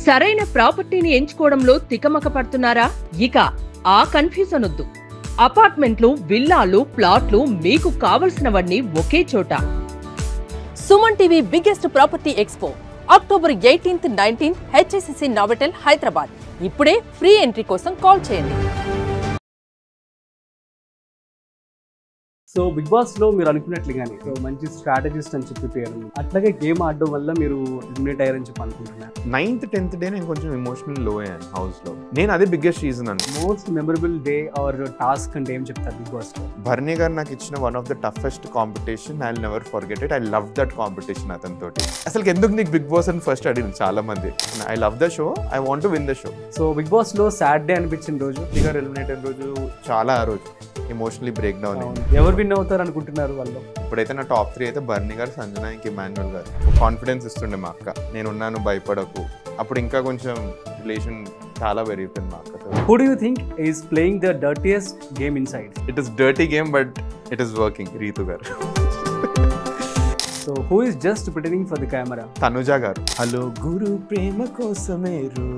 సరైన ప్రాపర్టీని ఎంచుకోవడంలో తికమక పడుతున్నారా? ఇక ఆ కన్ఫ్యూజన్ వద్దు. అపార్ట్మెంట్లు, విల్లాలు, ప్లాట్లు మీకు కావలసినవన్నీ ఒకే చోట. Suman TV biggest property expo October 18th, 19th HSCC Novotel Hyderabad. ఇప్పుడే ఫ్రీ ఎంట్రీ కోసం కాల్ చేయండి. సో బిగ్ బాస్ లో మీరు అనుకున్నట్లుగానే మంచి స్ట్రాటజిస్ట్ అని చెప్పి పేరు, అట్లాగే గేమ్ ఆడడం వల్ల మీరు ఎలిమినేట్ అయ్యారని చెప్పి అనుకుంటున్నారు. 9th, 10th డే నేను కొంచెం ఎమోషనల్ లో అయ్యాను హౌస్ లో. నేను అదే బిగ్గెస్ట్ రీజన్ అండి. Most memorable day or task అంటే ఏం చెప్తారు బిగ్ బాస్ లో? భరణి గారు నాకు ఇచ్చిన one of the toughest competition. I will never forget it. I love that competition అతనితోటి. అసలు ఎందుకు నీకు బిగ్ బాస్ అని ఫస్ట్ అడిగింది చాలా మంది. I love the show, I want to win the show. So Bigg Boss లో సాడ్ డే అనిపించిన రోజు, గారు ఎలిమినేట్ అయిన రోజు చాలా ఆ రోజు ఎమోషనలీ బ్రేక్ డౌన్ అయింది. ఎవరు విన్ అవుతారు అనుకుంటున్నారు వాళ్ళు? ఇప్పుడైతే నా టాప్ 3 అయితే భరణి గారు, సంజన, ఇంక ఇమాన్యుల్ గారు. కాన్ఫిడెన్స్ ఇస్తుండే మా అక్క, నేనున్నాను భయపడకు. అప్పుడు ఇంకా కొంచెం రిలేషన్ చాలా పెరిగిపోయింది మా అక్కతో. Who do you think is playing the dirtiest game inside? It is dirty game but it is working. Ritu గారు. So who is just pretending for the camera? Tanuja గారు. హలో గురు ప్రేమ కోసమే రో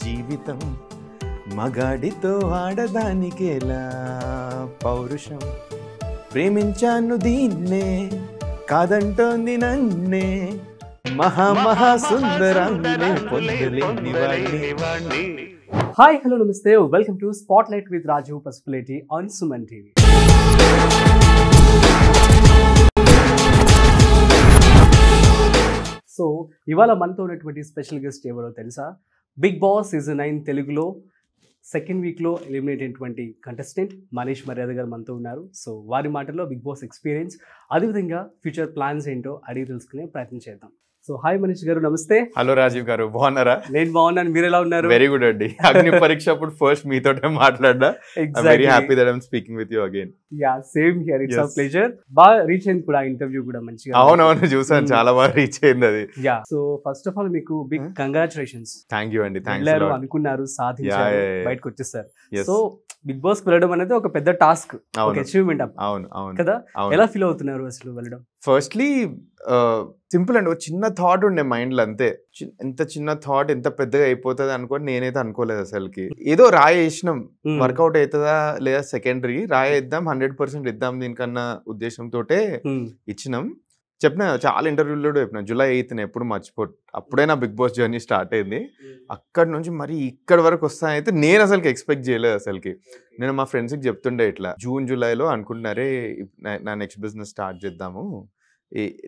జీవితం, మగాడితో ఆడదానికేలా పౌరుషం, ప్రేమించాను దీన్నే కాదంటోంది నన్నే, మహా సుందరాన్ని పొందలేని వాణ్ణి. హాయ్, హలో, నమస్తే, welcome to spotlight with Raju Pasupuleti on Suman TV. So ఇవాళ మనతో ఉన్నటువంటి స్పెషల్ గెస్ట్ ఎవరో తెలుసా? బిగ్ బాస్ సీజన్ 9 తెలుగులో సెకండ్ వీక్లో ఎలిమినేట్ అయినటువంటి కంటెస్టెంట్ మనీష్ మర్యాద గారు మనతో ఉన్నారు. సో వారి మాటల్లో బిగ్ బాస్ ఎక్స్పీరియన్స్, అదేవిధంగా ఫ్యూచర్ ప్లాన్స్ ఏంటో అడిగి తెలుసుకునే ప్రయత్నం చేద్దాం. సో హాయ్ మనీష్ గారు, నమస్తే. హలో రాజీవ్ గారు, బాగున్నారా? నేను బాగున్నాను, మీరు ఎలా ఉన్నారు? వెరీ గుడ్ అండి. అగ్ని పరీక్ష అప్పుడు ఫస్ట్ మీతోటే మాట్లాడా. Very happy that I'm speaking with you again. Yeah, same here, it's a pleasure. బాగా రీచ్ అయింది కూడా ఇంటర్వ్యూ కూడా మంచిగా. అవునవును, చూసాను, చాలా బాగా రీచ్ అయింది అది. Yeah, so first of all మీకు బిగ్ కంగ్రాచులేషన్స్. థ్యాంక్ యూ అండి. థాంక్స్. అనుకున్నారు, సాధించారు, బయటకు వచ్చేసారు. సో బిగ్ బాస్ వెళ్ళడం అనేది ఒక పెద్ద టాస్క్, ఒక అచీవ్మెంట్. అవును అవును కదా, ఎలా ఫీల్ అవుతున్నారు అసలు వెళ్ళడం? ఫస్ట్లీ సింపుల్ అండి, ఒక చిన్న థాట్ ఉండే మైండ్ లో, అంతే. ఎంత చిన్న థాట్ ఎంత పెద్దగా అయిపోతుంది అనుకోని నేనైతే అనుకోలేదు అసలుకి. ఏదో రాయేసినాం, వర్కౌట్ అవుతుందా లేదా సెకండరీ, రాయేద్దాం, 100% ఇద్దాం దీనికన్నా ఉద్దేశంతో ఇచ్చినాం. చెప్పిన చాలా ఇంటర్వ్యూలో చెప్పిన, July 8th ఎప్పుడు మర్చిపో, అప్పుడే నా బిగ్ బాస్ జర్నీ స్టార్ట్ అయింది. అక్కడి నుంచి మరి ఇక్కడి వరకు వస్తానైతే నేను అసలుకి ఎక్స్పెక్ట్ చేయలేదు అసలుకి. నేను మా ఫ్రెండ్స్కి చెప్తుండే ఇట్లా June, Julyలో అనుకుంటున్నారే నా నెక్స్ట్ బిజినెస్ స్టార్ట్ చేద్దాము,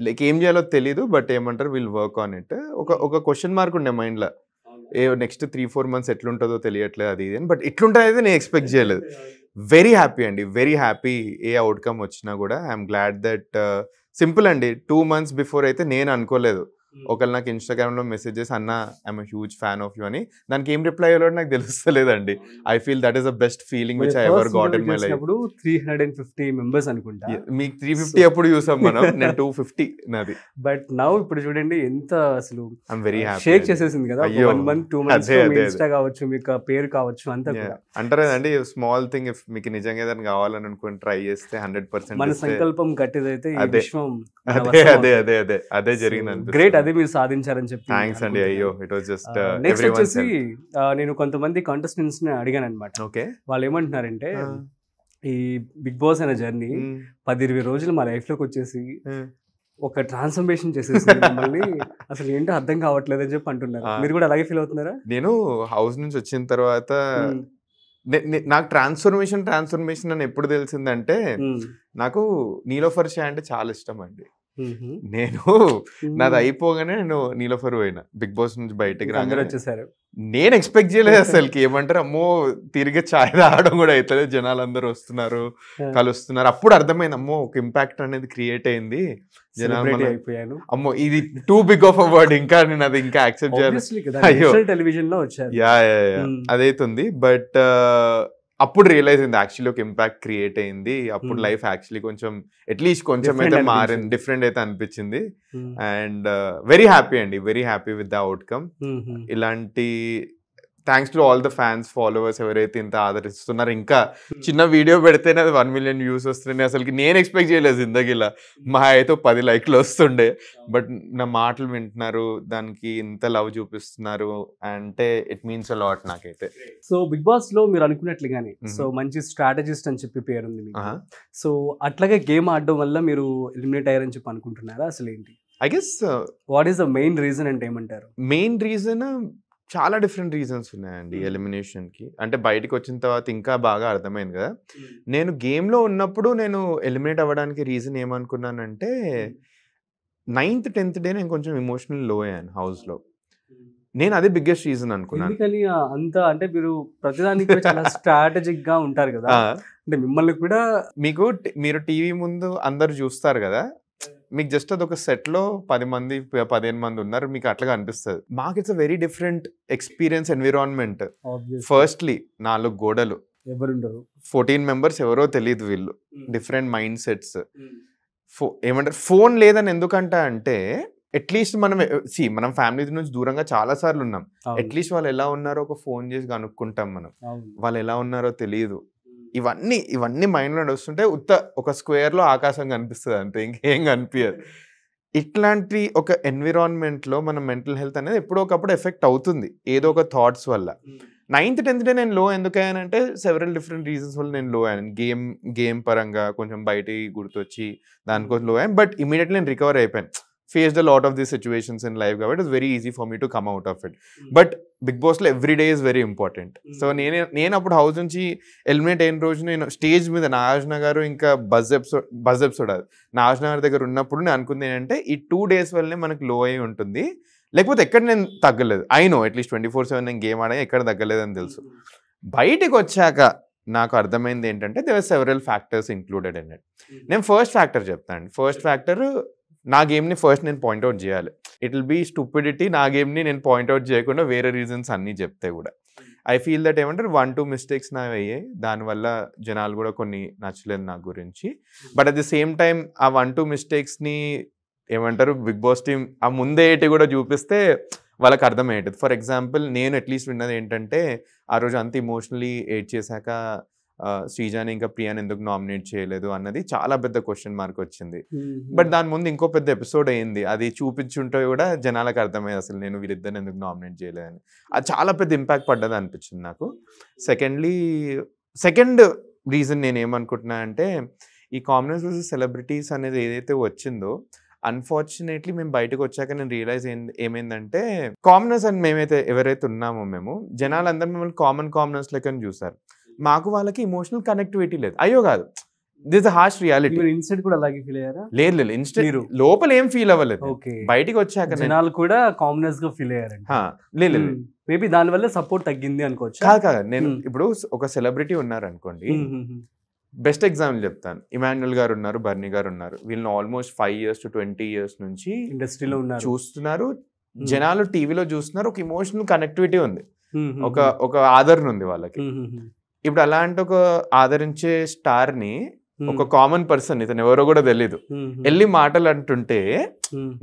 లైక్ ఏం చేయాలో తెలీదు, బట్ ఏమంటారు విల్ వర్క్ ఆన్ ఇట్. ఒక క్వశ్చన్ మార్క్ ఉండే మైండ్లో, నెక్స్ట్ 3-4 months ఎట్లుంటుందో తెలియట్లేదు అది ఇది అని. బట్ ఇట్లుంటుంది అయితే నేను ఎక్స్పెక్ట్ చేయలేదు. వెరీ హ్యాపీ అండి, వెరీ హ్యాపీ. ఏ అవుట్కమ్ వచ్చినా కూడా ఐఎమ్ గ్లాడ్ దట్. సింపుల్ అండి, 2 months బిఫోర్ అయితే నేను అనుకోలేదు. ఒకళ్ళు నాకు ఇన్స్టాగ్రామ్లో మెసేజ్ చేసి, అన్న I'm huge fan of you అని. దానికి ఏం రిప్లై అయ్యాలో నాకు తెలుస్తలేదండి. I feel that is the best feeling which I ever got in my life. 350 members అనుకుంటా. మీకు 350 అప్పుడు చూసాం మనం, నేను 250 నాది. బట్ నౌ ఇప్పుడు చూడండి ఎంత అసలు ఐఎమ్ వెరీ హ్యాపీ. షేక్ చేసేసింది కదా, 1 month 2 months ఇన్స్టా కావచ్చు, మీకు పేరు కావచ్చు, అంతా కూడా అంటారు కదండి, స్మాల్ థింగ్. ఇఫ్ మీకు నిజంగా ఏదైనా కావాలని అనుకుని ట్రై చేస్తే 100% మన సంకల్పం గట్టిదైతే విశ్వం. అదే జరిగింది. గ్రేట్, అదే మీరు సాధించారని చెప్పి. థాంక్స్ అండి. అయ్యో, ఇట్ వాస్ జస్ట్ నెక్స్ట్ వచ్చేసి నేను కొంతమంది కంటెస్టెంట్స్ ని అడిగాను అనమాట. ఓకే, వాళ్ళు ఏమంటున్నారంటే, ఈ బిగ్ బాస్ అనే జర్నీ 10-20 రోజులు మా లైఫ్ లోకి వచ్చేసి ఒక ట్రాన్స్ఫర్మేషన్ చేసేసి మమ్మల్ని అసలు ఏంటో అర్థం కావట్లేదు అని చెప్పి అంటున్నారు. మీరు కూడా అలాగే ఫీల్ అవుతున్నారా? నేను హౌస్ నుంచి వచ్చిన తర్వాత నాకు ట్రాన్స్ఫర్మేషన్ అని ఎప్పుడు తెలిసిందంటే, నాకు నీలోఫర్ షా అంటే చాలా ఇష్టం అండి. నేను నాది అయిపోగానే నేను నీలోఫర్ పోయినా, బిగ్ బాస్ నుంచి బయటకి రాగానే వచ్చేసారు. నేను ఎక్స్పెక్ట్ చేయలేదు అసలుకి. ఏమంటారు, అమ్మో తిరిగి ఛాయ్ తాగడం కూడా అవుతుంది, జనాలు అందరూ వస్తున్నారు, కలుస్తున్నారు. అప్పుడు అర్థమైంది, అమ్మో ఒక ఇంపాక్ట్ అనేది క్రియేట్ అయింది, జనాలు అయిపోయాను, అమ్మో ఇది too big of a word, ఇంకా నేను అది ఇంకా యాక్సెప్ట్ చేయాలి. అయ్యో, టెలివిజన్ లో వచ్చారు, అదైతుంది. బట్ అప్పుడు రియలైజ్ అయింది యాక్చువల్లీ ఒక ఇంపాక్ట్ క్రియేట్ అయింది. అప్పుడు లైఫ్ యాక్చువల్లీ కొంచెం అట్లీస్ట్ కొంచెం అయితే మారింది, డిఫరెంట్ అయితే అనిపించింది. అండ్ వెరీ హ్యాపీ అండి, very happy with the outcome. ఇలాంటి thanks to all the fans followers ఎవరైతే ఇంత ఆదరిస్తున్నారు. ఇంకా చిన్న వీడియో పెడితేనే అది 1 million వ్యూస్ వస్తున్నాయి. అసలు నేను ఎక్స్పెక్ట్ చేయలేదు జిందగీలా. మా అయితే 10 లైక్లు వస్తుండే. బట్ నా మాటలు వింటున్నారు, దానికి ఇంత లవ్ చూపిస్తున్నారు అంటే ఇట్ మీన్స్ అ లాట్ నాకైతే. సో బిగ్ బాస్ లో మీరు అనుకున్నట్లుగానే సో మంచి స్ట్రాటజిస్ట్ అని చెప్పి పేరుంది మీకు. సో అట్లాగే గేమ్ ఆడడం వల్ల మీరు ఎలిమినేట్ అయ్యారని చెప్పి అనుకుంటున్నారా? అసలు ఏంటి I guess what is the main reason అంటే ఏమంటారు? మెయిన్ రీజన్ చాలా డిఫరెంట్ రీజన్స్ ఉన్నాయండి ఎలిమినేషన్కి. అంటే బయటకు వచ్చిన తర్వాత ఇంకా బాగా అర్థమైంది కదా. నేను గేమ్లో ఉన్నప్పుడు నేను ఎలిమినేట్ అవ్వడానికి రీజన్ ఏమనుకున్నానంటే 9th 10th డే నేను కొంచెం ఎమోషనల్ లో అయ్యాను హౌస్లో. నేను అదే బిగ్గెస్ట్ రీజన్ అనుకున్నాను. ఎందుకని అంత అంటే మీరు ప్రతిదానికి చాలా స్ట్రాటజిక్ గా ఉంటారు కదా, అంటే మిమ్మల్ని కూడా మీరు టీవీ ముందు అందరు చూస్తారు కదా, మీకు జస్ట్ అదొక సెట్లో 10 మంది 15 మంది ఉన్నారు, మీకు అట్లాగా అనిపిస్తుంది. మాకు it's a very different experience environment. Firstly 4 గోడలు, ఎవరుండరు, 14 members ఎవరో తెలియదు, వీళ్ళు డిఫరెంట్ మైండ్ సెట్స్. ఏమంటారు ఫోన్ లేదని ఎందుకంట అంటే అట్లీస్ట్ మనం ఫ్యామిలీ నుంచి దూరంగా చాలా సార్లు ఉన్నాం. అట్లీస్ట్ వాళ్ళు ఎలా ఉన్నారో ఒక ఫోన్ చేసి కనుక్కుంటాం మనం, వాళ్ళు ఎలా ఉన్నారో తెలియదు. ఇవన్నీ మైండ్లో వస్తుంటే ఒక స్క్వేర్లో ఆకాశం కనిపిస్తుంది అంతే, ఇంకేం కనిపించదు. ఇట్లాంటి ఒక ఎన్విరాన్మెంట్లో మన మెంటల్ హెల్త్ అనేది ఎప్పుడో ఒకప్పుడు ఎఫెక్ట్ అవుతుంది ఏదో ఒక థాట్స్ వల్ల. 9th 10th డే నేను లో ఎందుకు అయ్యానంటే సెవెరల్ డిఫరెంట్ రీజన్స్ వల్ల నేను లో అయ్యాను. గేమ్ పరంగా కొంచెం బయటికి గుర్తొచ్చి దానికోసం లో అయ్యాను. బట్ ఇమీడియట్లీ నేను రికవర్ అయిపోయాను. faced a lot of these situations in life. It was very easy for me to come out of it. But Big Boss lo every day is very important. So నేను అప్పుడు house నుంచి eliminate అయిన రోజు నేను stage మీద నాగార్జున గారు ఇంకా buzz episode అది నాగార్జున గారి దగ్గర ఉన్నప్పుడు నేను అనుకుంది ఏంటంటే ఈ 2 days వల్లనే మనకు లో అయి ఉంటుంది, లేకపోతే ఎక్కడ నేను తగ్గలేదు. ఐ నో అట్లీస్ట్ 24/7 నేను గేమ్ ఆడా ఎక్కడ తగ్గలేదని తెలుసు. బయటకు వచ్చాక నాకు అర్థమైంది ఏంటంటే there are several factors included in it. నేను ఫస్ట్ ఫ్యాక్టర్ చెప్తాను. ఫస్ట్ ఫ్యాక్టర్, నా గేమ్ని ఫస్ట్ నేను పాయింట్అవుట్ చేయాలి. ఇట్ విల్ బీ స్టూపిడిటీ నా గేమ్ని నేను పాయింట్అవుట్ చేయకుండా వేరే రీజన్స్ అన్నీ చెప్తే కూడా. ఐ ఫీల్ దట్ ఏమంటారు 1-2 మిస్టేక్స్ నా అయ్యాయి, దానివల్ల జనాలు కూడా కొన్ని నచ్చలేదు నా గురించి. But at the same time ఆ 1-2 మిస్టేక్స్ని ఏమంటారు బిగ్ బాస్ టీమ్ ఆ ముందే ఏటి కూడా చూపిస్తే వాళ్ళకి అర్థమయ్యేది. ఫర్ ఎగ్జాంపుల్ నేను అట్లీస్ట్ విన్నది ఏంటంటే ఆ రోజు అంత ఇమోషనలీ ఏడ్ చేశాక శ్రీజాని ఇంకా ప్రియాని ఎందుకు నామినేట్ చేయలేదు అన్నది చాలా పెద్ద క్వశ్చన్ మార్క్ వచ్చింది. బట్ దాని ముందు ఇంకో పెద్ద ఎపిసోడ్ అయింది, అది చూపించుంటే కూడా జనాలకు అర్థమయ్యేది అసలు నేను వీళ్ళిద్దరిని ఎందుకు నామినేట్ చేయలేదని. అది చాలా పెద్ద ఇంపాక్ట్ పడ్డది అనిపించింది నాకు. సెకండ్ రీజన్ నేను ఏమనుకుంటున్నా అంటే ఈ కామనర్స్ వర్సెస్ సెలబ్రిటీస్ అనేది ఏదైతే వచ్చిందో అన్ఫార్చునేట్లీ మేము బయటకు వచ్చాక నేను రియలైజ్ ఏమైందంటే కామనర్స్ అని మేమైతే ఎవరైతే ఉన్నామో మేము జనాలందరూ మిమ్మల్ని కామనర్స్ లెక్కని చూసారు. మాకు వాళ్ళకి ఇమోషనల్ కనెక్టివిటీ లేదు. అయ్యో కాదు, this a harsh reality. Instant కూడా అలాగే ఫీల్ అయ్యారా? లేదు, ఇన్స్టెంట్ లోపల ఏం ఫీల్ అవ్వలేదు, బయటికి వచ్చాక జనాలు కూడా కామనర్స్ గా ఫీల్ అయ్యారు. లేదు, మేబీ దాని వల్ల సపోర్ట్ తగ్గింది అనుకోవచ్చు. కాదు, నేను ఇప్పుడు ఒక సెలబ్రిటీ ఉన్నారు అనుకోండి, బెస్ట్ ఎగ్జాంపుల్ చెప్తాను. ఇమాన్యుయల్ గారు ఉన్నారు, బర్నీ గారు ఉన్నారు. వీళ్ళని ఆల్మోస్ట్ 5 years to 20 years నుంచి ఇండస్ట్రీలో ఉన్నారు, చూస్తున్నారు, జనాలు టీవీలో చూస్తున్నారు. ఒక ఇమోషనల్ కనెక్టివిటీ ఉంది, ఒక ఆదరణ ఉంది వాళ్ళకి. ఇప్పుడు అలాంటి ఒక ఆదరించే స్టార్ ని ఒక కామన్ పర్సన్, ఇతను ఎవరో కూడా తెలీదు, వెళ్ళి మాటలు అంటుంటే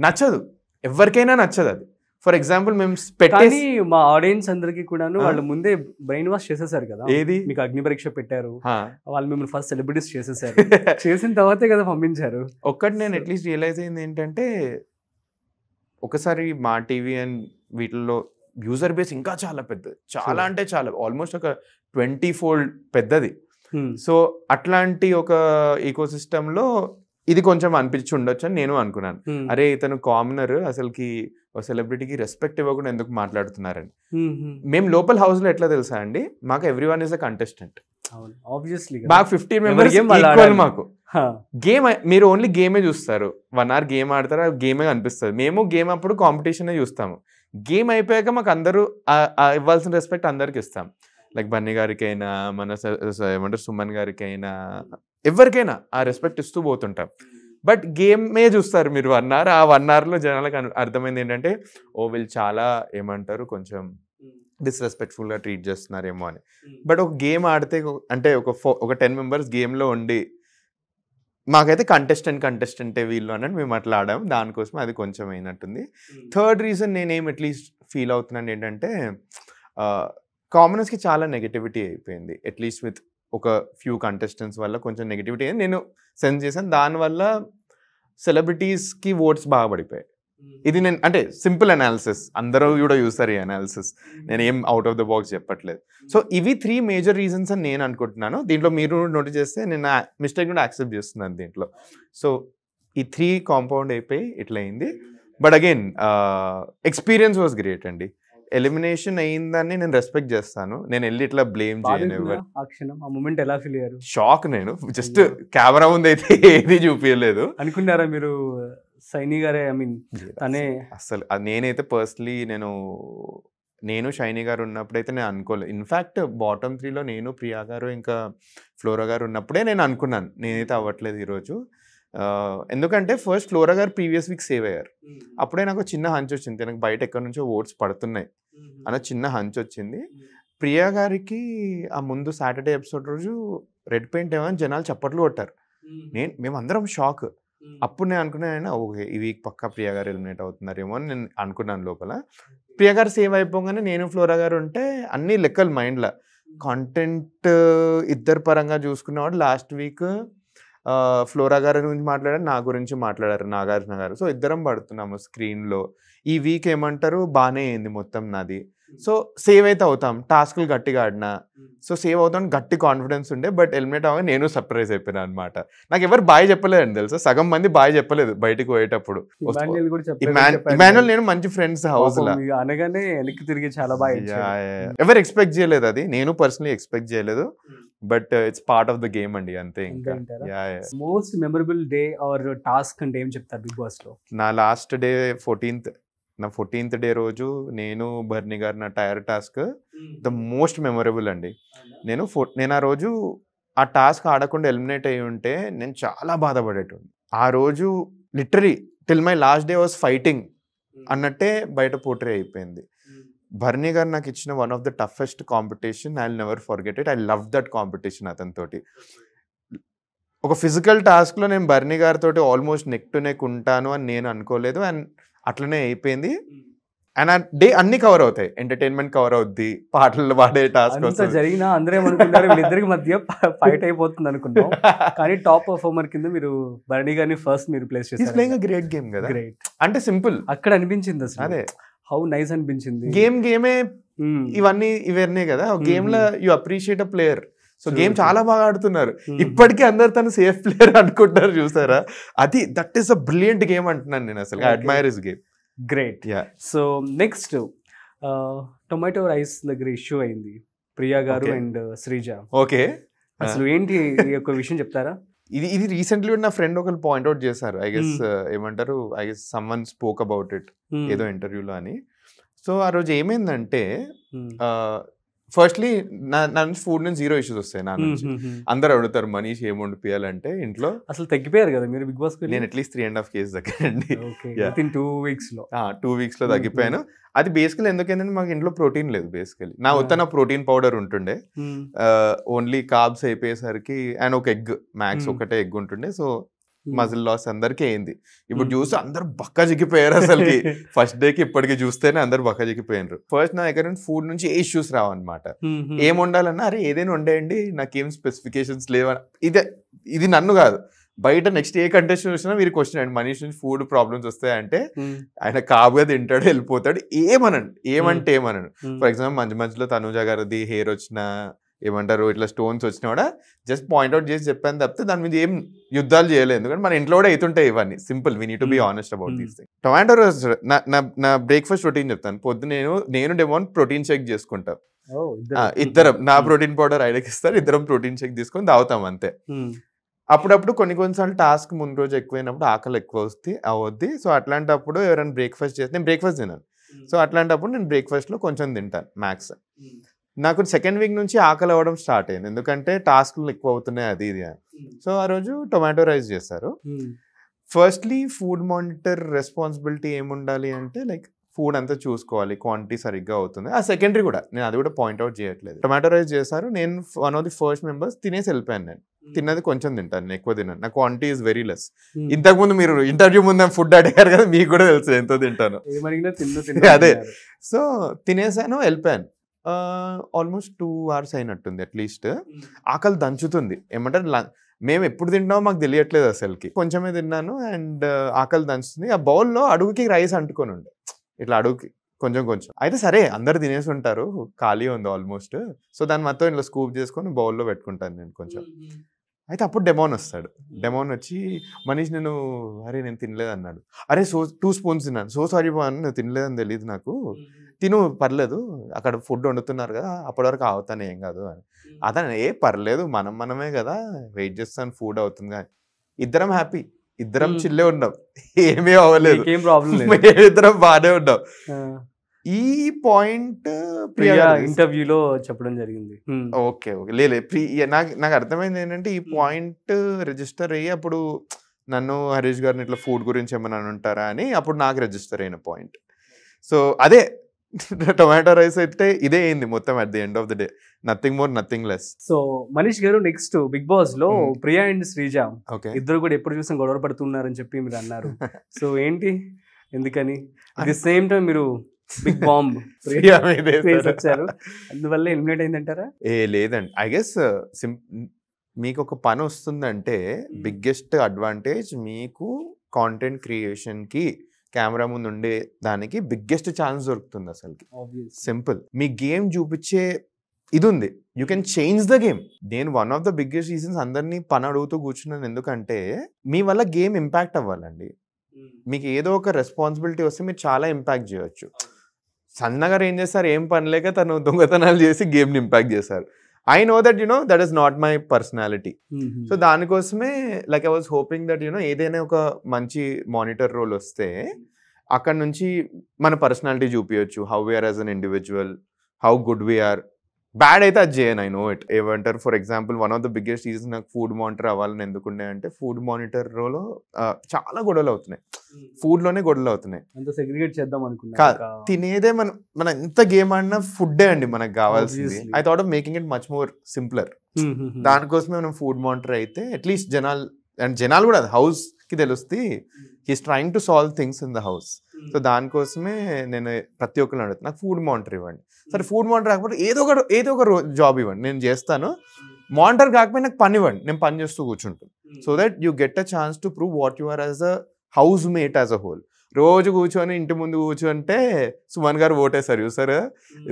నచ్చదు, ఎవరికైనా నచ్చదు అది. ఫర్ ఎగ్జాంపుల్ మేము పెట్టేసి మా ఆడియన్స్ అందరికి కూడా వాళ్ళు ముందే బ్రెయిన్ వాష్ చేసేసారు కదా. ఏది మీకు అగ్ని పరీక్ష పెట్టారు, వాళ్ళు మిమ్మల్ని ఫస్ట్ సెలబ్రిటీస్ చేసేసారు, చేసిన తర్వాతే కదా పంపించారు. ఒక్కటి నేను అట్లీస్ట్ రియలైజ్ అయింది ఏంటంటే ఒకసారి మా టీవీ అండ్ వీటిల్లో యూజర్ బేస్ ఇంకా చాలా పెద్దది, చాలా అంటే చాలా, ఆల్మోస్ట్ ఒక 20-fold పెద్దది. సో అట్లాంటి ఒక ఈకోసిస్టంలో ఇది కొంచెం అనిపించి ఉండొచ్చు అని నేను అనుకున్నాను. అరే ఇతను కామనర్, అసలుకి ఒక సెలబ్రిటీకి రెస్పెక్ట్ ఇవ్వకుండా ఎందుకు మాట్లాడుతున్నారని. మేము లోపల్ హౌస్ లో ఎట్లా తెలుసా అండి, మాకు ఎవ్రీవన్ ఈజ్ అ కంటెస్టెంట్. మాకు 15 members ఈక్వల్. మాకు గేమ్ మీరు ఓన్లీ గేమే చూస్తారు, 1 hour గేమ్ ఆడతారు, గేమే అనిపిస్తుంది. మేము గేమ్ అప్పుడు కాంపిటీషన్ చూస్తాము. గేమ్ అయిపోయాక మాకు అందరూ ఇవ్వాల్సిన రెస్పెక్ట్ అందరికి ఇస్తాం. లైక్ బన్నీ గారికైనా, మన ఏమంటారు సుమన్ గారికైనా, ఎవరికైనా ఆ రెస్పెక్ట్ ఇస్తూ పోతుంటాం. బట్ గేమే చూస్తారు మీరు 1 hour. ఆ 1 hourలో జనాలకు అర్థమైంది ఏంటంటే ఓ వీళ్ళు చాలా ఏమంటారు కొంచెం డిస్రెస్పెక్ట్ఫుల్గా ట్రీట్ చేస్తున్నారేమో అని. బట్ ఒక గేమ్ ఆడితే అంటే ఒక 10 members గేమ్లో ఉండి మాకైతే కంటెస్టెంటే వీళ్ళు అన్నట్టు మేము అట్లా ఆడాము. దానికోసం అది కొంచెం అయినట్టుంది. థర్డ్ రీజన్ నేనేం అట్లీస్ట్ ఫీల్ అవుతున్నాను ఏంటంటే కామనర్స్కి చాలా నెగటివిటీ అయిపోయింది. అట్లీస్ట్ విత్ ఒక ఫ్యూ కంటెస్టెంట్స్ వల్ల కొంచెం నెగటివిటీ అయింది. నేను సెన్స్ చేశాను. దానివల్ల సెలబ్రిటీస్కి ఓట్స్ బాగా పడిపోయాయి. ఇది నేను అంటే సింపుల్ అనాలిసిస్, అందరూ కూడా చూస్తారు ఈ అనాలిసిస్, నేను ఏం అవుట్ ఆఫ్ ద బాక్స్ చెప్పట్లేదు. సో ఇవి 3 మేజర్ రీజన్స్ అని నేను అనుకుంటున్నాను. దీంట్లో మీరు నోటీస్ చేస్తే నేను మిస్టేక్ కూడా యాక్సెప్ట్ చేస్తున్నాను దీంట్లో. సో ఈ 3 కాంపౌండ్ అయిపోయి ఇట్లా అయింది. But again experience was great అండి. ఎలిమినేషన్ అయిందని నేను రెస్పెక్ట్ చేస్తాను. నేను వెళ్ళి ఇట్లా బ్లేమ్ చేయను. ఆ మూమెంట్ ఎలా ఫీల్ అయ్యారు? షాక్. నేను జస్ట్ కెమెరా ముందు అయితే ఏది చూపించలేదు. అనుకున్నారా మీరు సైని గారే ఐ మీన్ తనే? అసలు నేనైతే పర్సనలీ నేను షైనీ గారు ఉన్నప్పుడైతే నేను అనుకోలేదు. ఇన్ఫ్యాక్ట్ బాటమ్ 3లో నేను, ప్రియా గారు, ఇంకా ఫ్లోరా గారు ఉన్నప్పుడే నేను అనుకున్నాను నేనైతే అవ్వట్లేదు ఈరోజు. ఎందుకంటే ఫస్ట్ ఫ్లోరా గారు ప్రీవియస్ వీక్ సేవ్ అయ్యారు. అప్పుడే నాకు చిన్న హంచ్ వచ్చింది, నాకు బయట ఎక్కడి నుంచో ఓట్స్ పడుతున్నాయి అన్న చిన్న హంచ్ వచ్చింది. ప్రియా గారికి ఆ ముందు సాటర్డే ఎపిసోడ్ రోజు రెడ్ పెయింట్ ఏమని జనాలు చప్పట్లు కొట్టారు. మేమందరం షాక్. అప్పుడు నేను అనుకున్నాను ఓకే ఈ వీక్ పక్కా ప్రియా గారు ఎలిమినేట్ అవుతున్నారేమో అని నేను అనుకున్నాను లోపల. ప్రియా గారు సేవ్ అయిపోగానే నేను ఫ్లోరా గారు ఉంటే అన్ని లెక్కలు మైండ్లో. కాంటెంట్ ఇద్దరు పరంగా చూసుకున్నవాడు లాస్ట్ వీక్ ఫ్లోరా గారి గురించి మాట్లాడారు, నా గురించి మాట్లాడారు నాగార్జున గారు. సో ఇద్దరం పడుతున్నాము స్క్రీన్లో. ఈ వీక్ ఏమంటారు బాగానే అయింది మొత్తం నాది. సో సేవ్ అయితే అవుతాం, టాస్క్లు గట్టిగా ఆడినా, సో సేవ్ అవుతాం గట్టి కాన్ఫిడెన్స్ ఉండే. బట్ ఎలిమినేట్ అవ్వగా నేను సర్ప్రైజ్ అయిపోయినా అనమాట. నాకు ఎవరు బాయ్ చెప్పలేదండి తెలుసా, సగం మంది బాయ్ చెప్పలేదు బయటకు పోయేటప్పుడు. ఇమాన్యుల్ నేను మంచి ఫ్రెండ్స్ హౌస్ లో అనగానే వెనక్కి తిరిగి చాలా బాగా ఎవరు ఎక్స్పెక్ట్ చేయలేదు, అది నేను పర్సనలీ ఎక్స్పెక్ట్ చేయలేదు. But it's part of the game అండి అంతే. ఇంకా most memorable day or task అంటే ఏం చెప్తారు బిగ్ బాస్ లో? నా లాస్ట్ డే 14th డే రోజు నేను బర్నీ గారు నా tyre task the most memorable అండి. నేను ఆ రోజు ఆ టాస్క్ ఆడకుండా ఎలిమినేట్ అయ్యి ఉంటే నేను చాలా బాధపడేటోని. ఆ రోజు literally till my last day was fighting అన్నట్టే బయట పోట్రే అయిపోయింది. బర్నీ గారు నాకు ఇచ్చిన one of the toughest competition. I will never forget it. I love that competition. అతనితోటి ఒక ఫిజికల్ టాస్క్లో నేను బర్నీ గారితో ఆల్మోస్ట్ నెక్ టు నెక్ ఉంటాను అని నేను అనుకోలేదు. అండ్ అట్లనే అయిపోయింది. అండ్ ఆ డే అన్ని కవర్ అవుతాయి, ఎంటర్టైన్మెంట్ కవర్ అవుద్ది, పాటలు పాడే టాస్క్ జరిగినా అందరూ ఏమనుకున్నారు వీళ్ళిద్దరికి మధ్య ఫైట్ అయిపోతుంది అనుకున్నాం. కానీ టాప్ పర్ఫార్మర్ కింద మీరు బర్నీ గారిని ఫస్ట్ మీరు ప్లేస్ చేశారు. ప్లేయింగ్ గ్రేట్ గేమ్ కదా, అంటే సింపుల్ అక్కడ అనిపించింది అసలు. అదే హౌ నైస్ అనిపించింది. గేమే ఇవన్నీ కదా గేమ్ లో you appreciate a player. So game చాలా బాగా ఆడుతున్నారు. ఇప్పటికీ అందరు తను సేఫ్ ప్లేయర్ అనుకుంటారు చూసారా, అది that is a brilliant game అంటున్నాను నేను. అసలు admire his game. Great. So next tomato rice దగ్గర ఇష్యూ అయింది ప్రియా గారు అండ్ శ్రీజ. ఓకే, అసలు ఏంటి ఈ యొక్క విషయం చెప్తారా? ఇది రీసెంట్లీ నా ఫ్రెండ్ ఒకరు పాయింట్అవుట్ చేశారు. ఐ గెస్ ఏమంటారు, I guess someone spoke about it ఏదో ఇంటర్వ్యూలో అని. సో ఆ రోజు ఏమైందంటే ఫస్ట్లీ నా నుంచి ఫుడ్ నుంచి 0 ఇష్యూస్ వస్తాయి నా నుంచి. అందరు అడుగుతారు మనీష్ ఏం వండిపోయాలంటే ఇంట్లో. అసలు తగ్గిపోయారు కదా మీరు బిగ్ బాస్? నేను అట్లీస్ట్ 3.5 kgs తగ్గానండి 2 weeks లో. 2 weeks లో తగ్గిపోయాను. అది బేసికలీ ఎందుకంటే మాకు ఇంట్లో ప్రోటీన్ లేదు బేసికలీ. నా ఉత్తన ప్రోటీన్ పౌడర్ ఉంటుండే, ఓన్లీ కార్బ్స్ అయిపోయేసరికి అండ్ ఒక ఎగ్, మ్యాక్స్ ఒకటే ఎగ్ ఉంటుండే. సో మజిల్ లాస్ అందరికీ అయింది. ఇప్పుడు చూస్తే అందరు బక్క జిగిపోయారు అసలుకి. ఫస్ట్ డేకి ఇప్పటికి చూస్తేనే అందరు బక్క జిగిపోయినారు. ఫస్ట్ నా దగ్గర ఫుడ్ నుంచి ఏ ఇష్యూస్ రావన్నమాట. ఏం వండాలన్నా అరే ఏదైనా వండేయండి, నాకేం స్పెసిఫికేషన్స్ లేవని. ఇది నన్ను కాదు, బయట నెక్స్ట్ ఏ కంటెస్టెంట్ వచ్చినా మీరు క్వశ్చన్ అండి మనీష్ నుంచి ఫుడ్ ప్రాబ్లమ్స్ వస్తాయంటే ఆయన కాబోగా తింటాడు వెళ్ళిపోతాడు, ఏమంటే ఏమనడు. ఫర్ ఎగ్జాంపుల్ మధ్యలో తనుజ గారిది హెయిర్ వచ్చిన ఏమంటారు ఇట్లా స్టోన్స్ వచ్చినా కూడా జస్ట్ పాయింట్అవుట్ చేసి చెప్పాను తప్పితే దాని మీద ఏం యుద్ధాలు చేయలేదు. ఎందుకంటే మన ఇంట్లో కూడా అవుతుంటాయి ఇవన్నీ. Simple, we need to be honest about these things. Tomato roast నా బ్రేక్ఫాస్ట్ రొటీన్ చెప్తాను. పొద్దున నేను డెమోన్ ప్రోటీన్ షేక్ చేసుకుంటాం. ఇద్దరం, నా ప్రోటీన్ పౌడర్ ఆయనకి ఇస్తారు, ఇద్దరం ప్రోటీన్ షేక్ తీసుకొని తాగుతాం అంతే. అప్పుడప్పుడు కొన్నిసార్లు టాస్క్ ముందు రోజు ఎక్కువైనప్పుడు ఆకలి ఎక్కువ అవుద్ది. సో అట్లాంటప్పుడు ఎవరైనా బ్రేక్ఫాస్ట్ చేస్తే నేను బ్రేక్ఫాస్ట్ తిన్నాను. సో అట్లాంటప్పుడు నేను బ్రేక్ఫాస్ట్లో కొంచెం తింటాను మ్యాక్స్. నాకు సెకండ్ వీక్ నుంచి ఆకలి అవ్వడం స్టార్ట్ అయింది, ఎందుకంటే టాస్క్లు ఎక్కువ అవుతున్నాయి అది ఇది అని. సో ఆ రోజు టొమాటో రైస్ చేస్తారు. ఫస్ట్లీ ఫుడ్ మానిటర్ రెస్పాన్సిబిలిటీ ఏముండాలి అంటే లైక్ ఫుడ్ అంతా చూసుకోవాలి, క్వాంటిటీ సరిగ్గా అవుతుంది. ఆ సెకండరీ కూడా నేను అది కూడా పాయింట్అవుట్ చేయట్లేదు. టొమాటో రైస్ చేశారు, నేను one of the first members తినేసి వెళ్ళిపోయాను. నేను తిన్నది కొంచెం తింటాను, నేను ఎక్కువ తిన్నాను. నా క్వాంటిటీ ఈజ్ వెరీ లెస్. ఇంతకుముందు మీరు ఇంటర్వ్యూ ముందు ఫుడ్ అడిగారు కదా, మీకు కూడా తెలుసు ఎంతో తింటాను. అదే, సో తినేసాను వెళ్ళిపోయాను. ఆల్మోస్ట్ 2 hours అయినట్టుంది అట్లీస్ట్. ఆకలి దంచుతుంది. ఏమంటారు మేము ఎప్పుడు తింటామో మాకు తెలియట్లేదు అసలుకి. కొంచెమే తిన్నాను అండ్ ఆకలి దంచుతుంది. ఆ బౌల్లో అడుగుకి రైస్ అంటుకొని ఉండే, ఇట్లా అడుగుకి కొంచెం కొంచెం. అయితే సరే అందరు తినేసి ఉంటారు, ఖాళీ ఉంది ఆల్మోస్ట్. సో దాన్ని మొత్తం ఇట్లా స్కూప్ చేసుకొని బౌల్లో పెట్టుకుంటాను నేను కొంచెం. అయితే అప్పుడు డెమోన్ వస్తాడు. డెమోన్ వచ్చి మనీష్ నేను నేను తినలేదు అన్నాడు. అరే 2 spoons తిన్నాను. సారీ బాన్, నువ్వు తినలేదని తెలియదు నాకు, తిను పర్లేదు, అక్కడ ఫుడ్ వండుతున్నారు కదా అప్పటి వరకు అవుతాను ఏం కాదు అని. అతను పర్లేదు మనమే కదా వెయిట్ చేస్తాను ఫుడ్ అవుతుంది కానీ. ఇద్దరం హ్యాపీ, ఇద్దరం చిల్లే ఉన్నాం, ఏమీ అవ్వలేదు, ఇద్దరం బాగానే ఉన్నాం. ఈ పాయింట్ ప్రియా ఇంటర్వ్యూలో చెప్పడం జరిగింది. ఓకే నాకు అర్థమైంది ఏంటంటే ఈ పాయింట్ రిజిస్టర్ అయ్యి అప్పుడు నన్ను హరీష్ గారిని ఇట్లా ఫుడ్ గురించి ఏమైనా ఉంటారా అని అప్పుడు నాకు రిజిస్టర్ అయిన పాయింట్. సో అదే టొమాటో రైస్ అయితే ఇదే అయింది మొత్తం at the end of the day, nothing more nothing less. So Manish గారు నెక్స్ట్ బిగ్ బాస్ లో ప్రియా అండ్ శ్రీజ ఇద్దరు కూడా ఎప్పుడు చూసినా గొడవ పడుతున్నారని చెప్పి మీరు అన్నారు. సో ఏంటి, ఎందుకని అట్ ది సేమ్ టైం మీరు బిగ్ బాంబ్ వచ్చారు, అందువల్ల ఎలిమినేట్ అయిందంటారా? లేదండి, ఐ గెస్ మీకు ఒక పని వస్తుందంటే బిగ్గెస్ట్ అడ్వాంటేజ్ మీకు కాంటెంట్ క్రియేషన్ కి కెమెరా ముందు ఉండే దానికి బిగ్గెస్ట్ ఛాన్స్ దొరుకుతుంది అసలుకి. సింపుల్, మీ గేమ్ చూపించే ఇది ఉంది, you can change the game. నేను one of the biggest reasons అందరినీ పని అడుగుతూ కూర్చున్నాను ఎందుకంటే మీ వల్ల గేమ్ ఇంపాక్ట్ అవ్వాలండి. మీకు ఏదో ఒక రెస్పాన్సిబిలిటీ వస్తే మీరు చాలా ఇంపాక్ట్ చేయొచ్చు. సన్నగారు ఏం చేస్తారు, ఏం పని లేక తను దొంగతనాలు చేసి గేమ్ని ఇంపాక్ట్ చేశారు. I know that that is not my personality. So దానికోసమే like I was hoping that ఏదైనా ఒక మంచి మానిటర్ రోల్ వస్తే అక్కడ నుంచి మన పర్సనాలిటీ చూపించచ్చు, how we are as an individual, how good we are. Bad అయితే అది చేయను, ఐ నో ఇట్. ఏమంటారు, for example one of the biggest reasons నాకు ఫుడ్ మానిటర్ అవ్వాలని ఎందుకుండే అంటే ఫుడ్ మానిటర్ రోలో చాలా గొడవలు అవుతున్నాయి, ఫుడ్లోనే గొడవలు అవుతున్నాయి. తినేదే మన ఎంత గేమ్ ఆడినా ఫుడ్డే అండి మనకు కావాల్సింది. I thought of making it much more simpler. దానికోసమే మనం ఫుడ్ మానిటర్ అయితే అట్లీస్ట్ జనాలు కూడా హౌస్ కి తెలుస్తే he's trying to solve things in the house. So దానికోసమే నేను ప్రతి ఒక్కరిని అడుగుతాను, నాకు ఫుడ్ మానిటర్ ఇవ్వండి. సరే ఫుడ్ మానిటర్ కాకపోతే ఏదో ఒక జాబ్ ఇవ్వండి, నేను చేస్తాను. మానిటర్ కాకపోతే నాకు పని ఇవ్వండి, నేను పని చేస్తూ కూర్చుంటాను. So that you get a chance to prove what you are as a housemate as a whole. రోజు కూర్చొని ఇంటి ముందు కూర్చుంటే సుమన్ గారు ఓటేశారు చూసారు,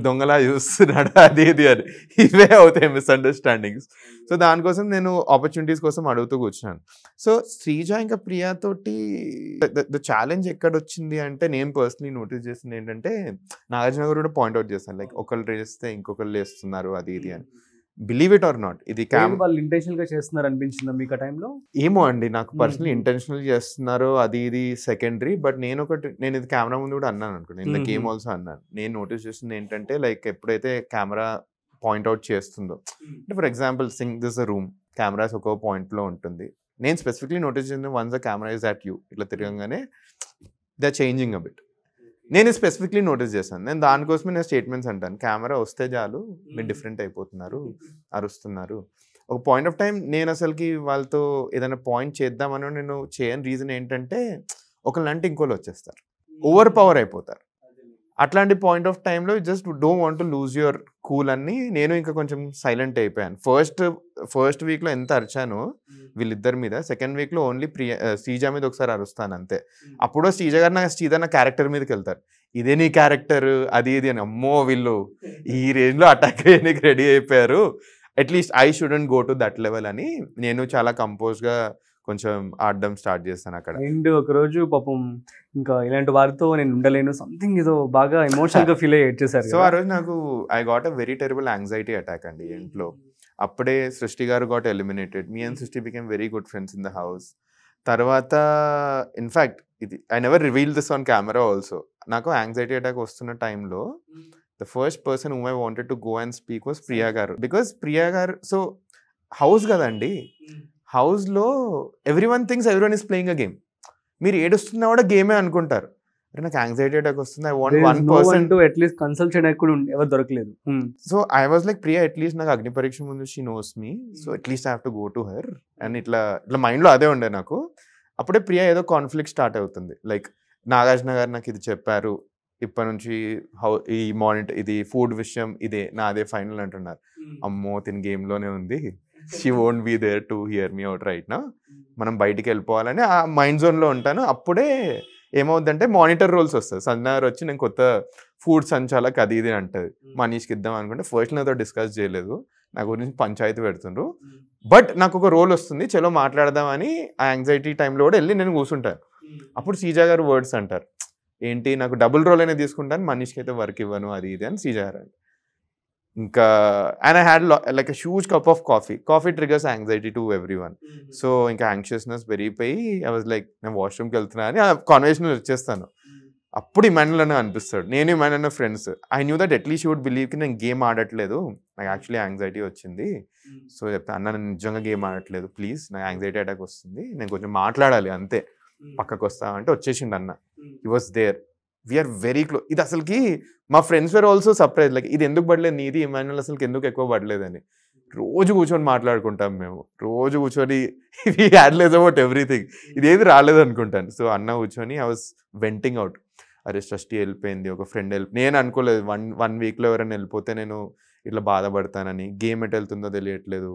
దొంగలా చూస్తున్నాడు అది ఇది అని, ఇవే అవుతాయి మిస్అండర్స్టాండింగ్స్. సో దానికోసం నేను ఆపర్చునిటీస్ కోసం అడుగుతూ కూర్చున్నాను. సో శ్రీజ ఇంకా ప్రియాతోటి ద ఛాలెంజ్ ఎక్కడ వచ్చింది అంటే నేను పర్సనలీ నోటీస్ చేసింది ఏంటంటే నాగార్జున గారు కూడా పాయింట్అవుట్ చేస్తాను, లైక్ ఒకళ్ళు వేస్తే ఇంకొకళ్ళు వేస్తున్నారు అది ఇది అని. బిలీవ్ ఇట్ ఆర్ నాట్, ఇది వాళ్ళు ఇంటెన్షనల్ గా చేస్తున్నారు అనిపించిందా మీకు ఆ టైంలో? ఏమో అండి, నాకు పర్సనలీ ఇంటెన్షనల్ చేస్తున్నారు అది ఇది సెకండరీ. బట్ నేను ఇది కెమెరా ముందు కూడా అన్నాను అనుకోండి, ఇన్ ద గేమ్ ఆల్సో అన్నాను. నేను నోటీస్ చేస్తుంది ఏంటంటే లైక్ ఎప్పుడైతే కెమెరా పాయింట్అవుట్ చేస్తుందో, అంటే for example sing this a room, cameras ఒక్కో పాయింట్లో ఉంటుంది. నేను స్పెసిఫిక్లీ నోటీస్ చేసింది once the camera is at you, ఇట్లా తిరగంగానే they are changing a bit. నేను స్పెసిఫిక్లీ నోటీస్ చేశాను. నేను దానికోసమే నేను స్టేట్మెంట్స్ అంటాను, కెమెరా వస్తే చాలు మీరు డిఫరెంట్ అయిపోతున్నారు, అరుస్తున్నారు. ఒక పాయింట్ ఆఫ్ టైం నేను అసలుకి వాళ్ళతో ఏదైనా పాయింట్ చేద్దామని నేను చేయని రీజన్ ఏంటంటే ఒకళ్ళంటే ఇంకోళ్ళు వచ్చేస్తారు, ఓవర్ పవర్ అయిపోతారు. అట్లాంటి పాయింట్ ఆఫ్ టైంలో just don't want to lose your cool అని నేను ఇంకా కొంచెం సైలెంట్ అయిపోయాను. ఫస్ట్ వీక్లో ఎంత అరిచాను వీళ్ళిద్దరి మీద, సెకండ్ వీక్లో ఓన్లీ శ్రీజ మీద ఒకసారి అరుస్తాను అంతే. అప్పుడు శ్రీజ గారు నా క్యారెక్టర్ మీదకి వెళ్తారు, ఇదే నీ క్యారెక్టర్ అది ఇది అని. అమ్మో వీళ్ళు ఈ రేంజ్లో అటాక్ అయ్యడానికి రెడీ అయిపోయారు, at least I shouldn't go to that level అని నేను చాలా కంపోజ్గా కొంచెం ఆడడం స్టార్ట్ చేస్తాను అక్కడ. అండ్ ఒకరోజు పాపం ఇంకా ఇలాంటి వారితో నేను ఉండలేను సంథింగ్ ఏదో బాగా ఎమోషనల్ గా ఫీల్ అయ్యి వచ్చేసారు. సో ఆ రోజు నాకు I got a very terrible anxiety attack అండి ఇంట్లో. అప్పుడే సృష్టి గారు గాట్ ఎలిమినేటెడ్, మీ అండ్ సృష్టి became very good friends in the house. తర్వాత ఇన్ఫాక్ట్ ఇది I never reveal this on camera also. నాకు యాంగ్జైటీ అటాక్ వస్తున్న టైంలో the first person whom I wanted to go and speak was Priya గారు. Because Priya గారు so house కదండి, హౌస్లో everyone things everyone is playing a game. మీరు ఏడుస్తున్నా కూడా గేమే అనుకుంటారు. అరే నాకు యాంగ్జైటీ అటాక్ వస్తుంది, I want one person to at least consult చేయడానికి కూడా ఎవరు దొరకలేదు. So I was like Priya at least నాకు అగ్ని పరీక్ష ముందు she knows me, so at least I have to go to her and ఇట్లా మైండ్లో అదే ఉండే నాకు. అప్పుడే ప్రియా ఏదో కాన్ఫ్లిక్ట్ స్టార్ట్ అవుతుంది, లైక్ నాగార్జున గారు నాకు ఇది చెప్పారు, ఇప్పటి నుంచి ఈ మానిటర్ ఇది ఫుడ్ విషయం ఇదే నాదే ఫైనల్ అంటున్నారు. అమ్మో తిని గేమ్లోనే ఉంది, she won't be there to hear me out right నా, మనం బయటికి వెళ్ళిపోవాలని ఆ మైండ్ జోన్లో ఉంటాను. అప్పుడే ఏమవుద్దంటే మానిటర్ రోల్స్ వస్తుంది. సంజన వచ్చి నేను కొత్త ఫుడ్ సంచాలక్ అది ఇది అంటది, మనీష్కి ఇద్దాం అనుకుంటే ఫస్ట్ నాతో డిస్కస్ చేయలేదు, నా గురించి పంచాయతీ పెడుతుండ్రు. బట్ నాకు ఒక రోల్ వస్తుంది, చలో మాట్లాడదామని ఆ యాంగ్జైటీ టైంలో కూడా వెళ్ళి నేను కూర్చుంటాను. అప్పుడు సీజా గారు వర్డ్స్ అంటారు, ఏంటి నాకు డబుల్ రోల్ అయినా తీసుకుంటాను, మనీష్కి అయితే వర్క్ ఇవ్వను అది ఇది అని సీజా గారు. ఇంకా and I had like a huge cup of coffee triggers anxiety to every one. So ఇంకా యాంగ్షియస్నెస్ పెరిగిపోయి ఐ వాజ్ లైక్ నేను వాష్రూమ్కి వెళ్తున్నా అని ఆ కాన్వర్సేషన్ వచ్చేస్తాను. అప్పుడు ఇమాన్యుల్ అనిపిస్తాడు, నేను Emmanuel friends. I knew that at least you would బిలీవ్కి నేను గేమ్ ఆడట్లేదు, నాకు యాక్చువల్లీ యాంగ్జైటీ వచ్చింది. సో చెప్తాను, అన్న నేను నిజంగా గేమ్ ఆడట్లేదు, ప్లీజ్ నాకు యాంగ్జైటీ అటాక్ వస్తుంది, నేను కొంచెం మాట్లాడాలి అంతే, పక్కకు వస్తామంటే వచ్చేసిండు అన్న. He was there, we're very close. ఇది అసలుకి మా friends were also surprise, like ఇది ఎందుకు పడలేదు నీది ఇమాన్యుల్ అసలుకి ఎందుకు ఎక్కువ పడలేదని. రోజు కూర్చొని మాట్లాడుకుంటాం మేము, రోజు కూర్చొని వీ హ్యాడ్లెస్ అబౌట్ ఎవ్రీథింగ్, ఇదేది రాలేదు అనుకుంటాను. సో అన్న కూర్చొని ఐ వాస్ వెంటింగ్ అవుట్, అరే సృష్టి వెళ్ళిపోయింది, ఒక ఫ్రెండ్ నేను అనుకోలేదు వన్ వీక్లో ఎవరైనా వెళ్ళిపోతే నేను ఇట్లా బాధపడతానని, గేమ్ ఎటు వెళ్తుందో తెలియట్లేదు,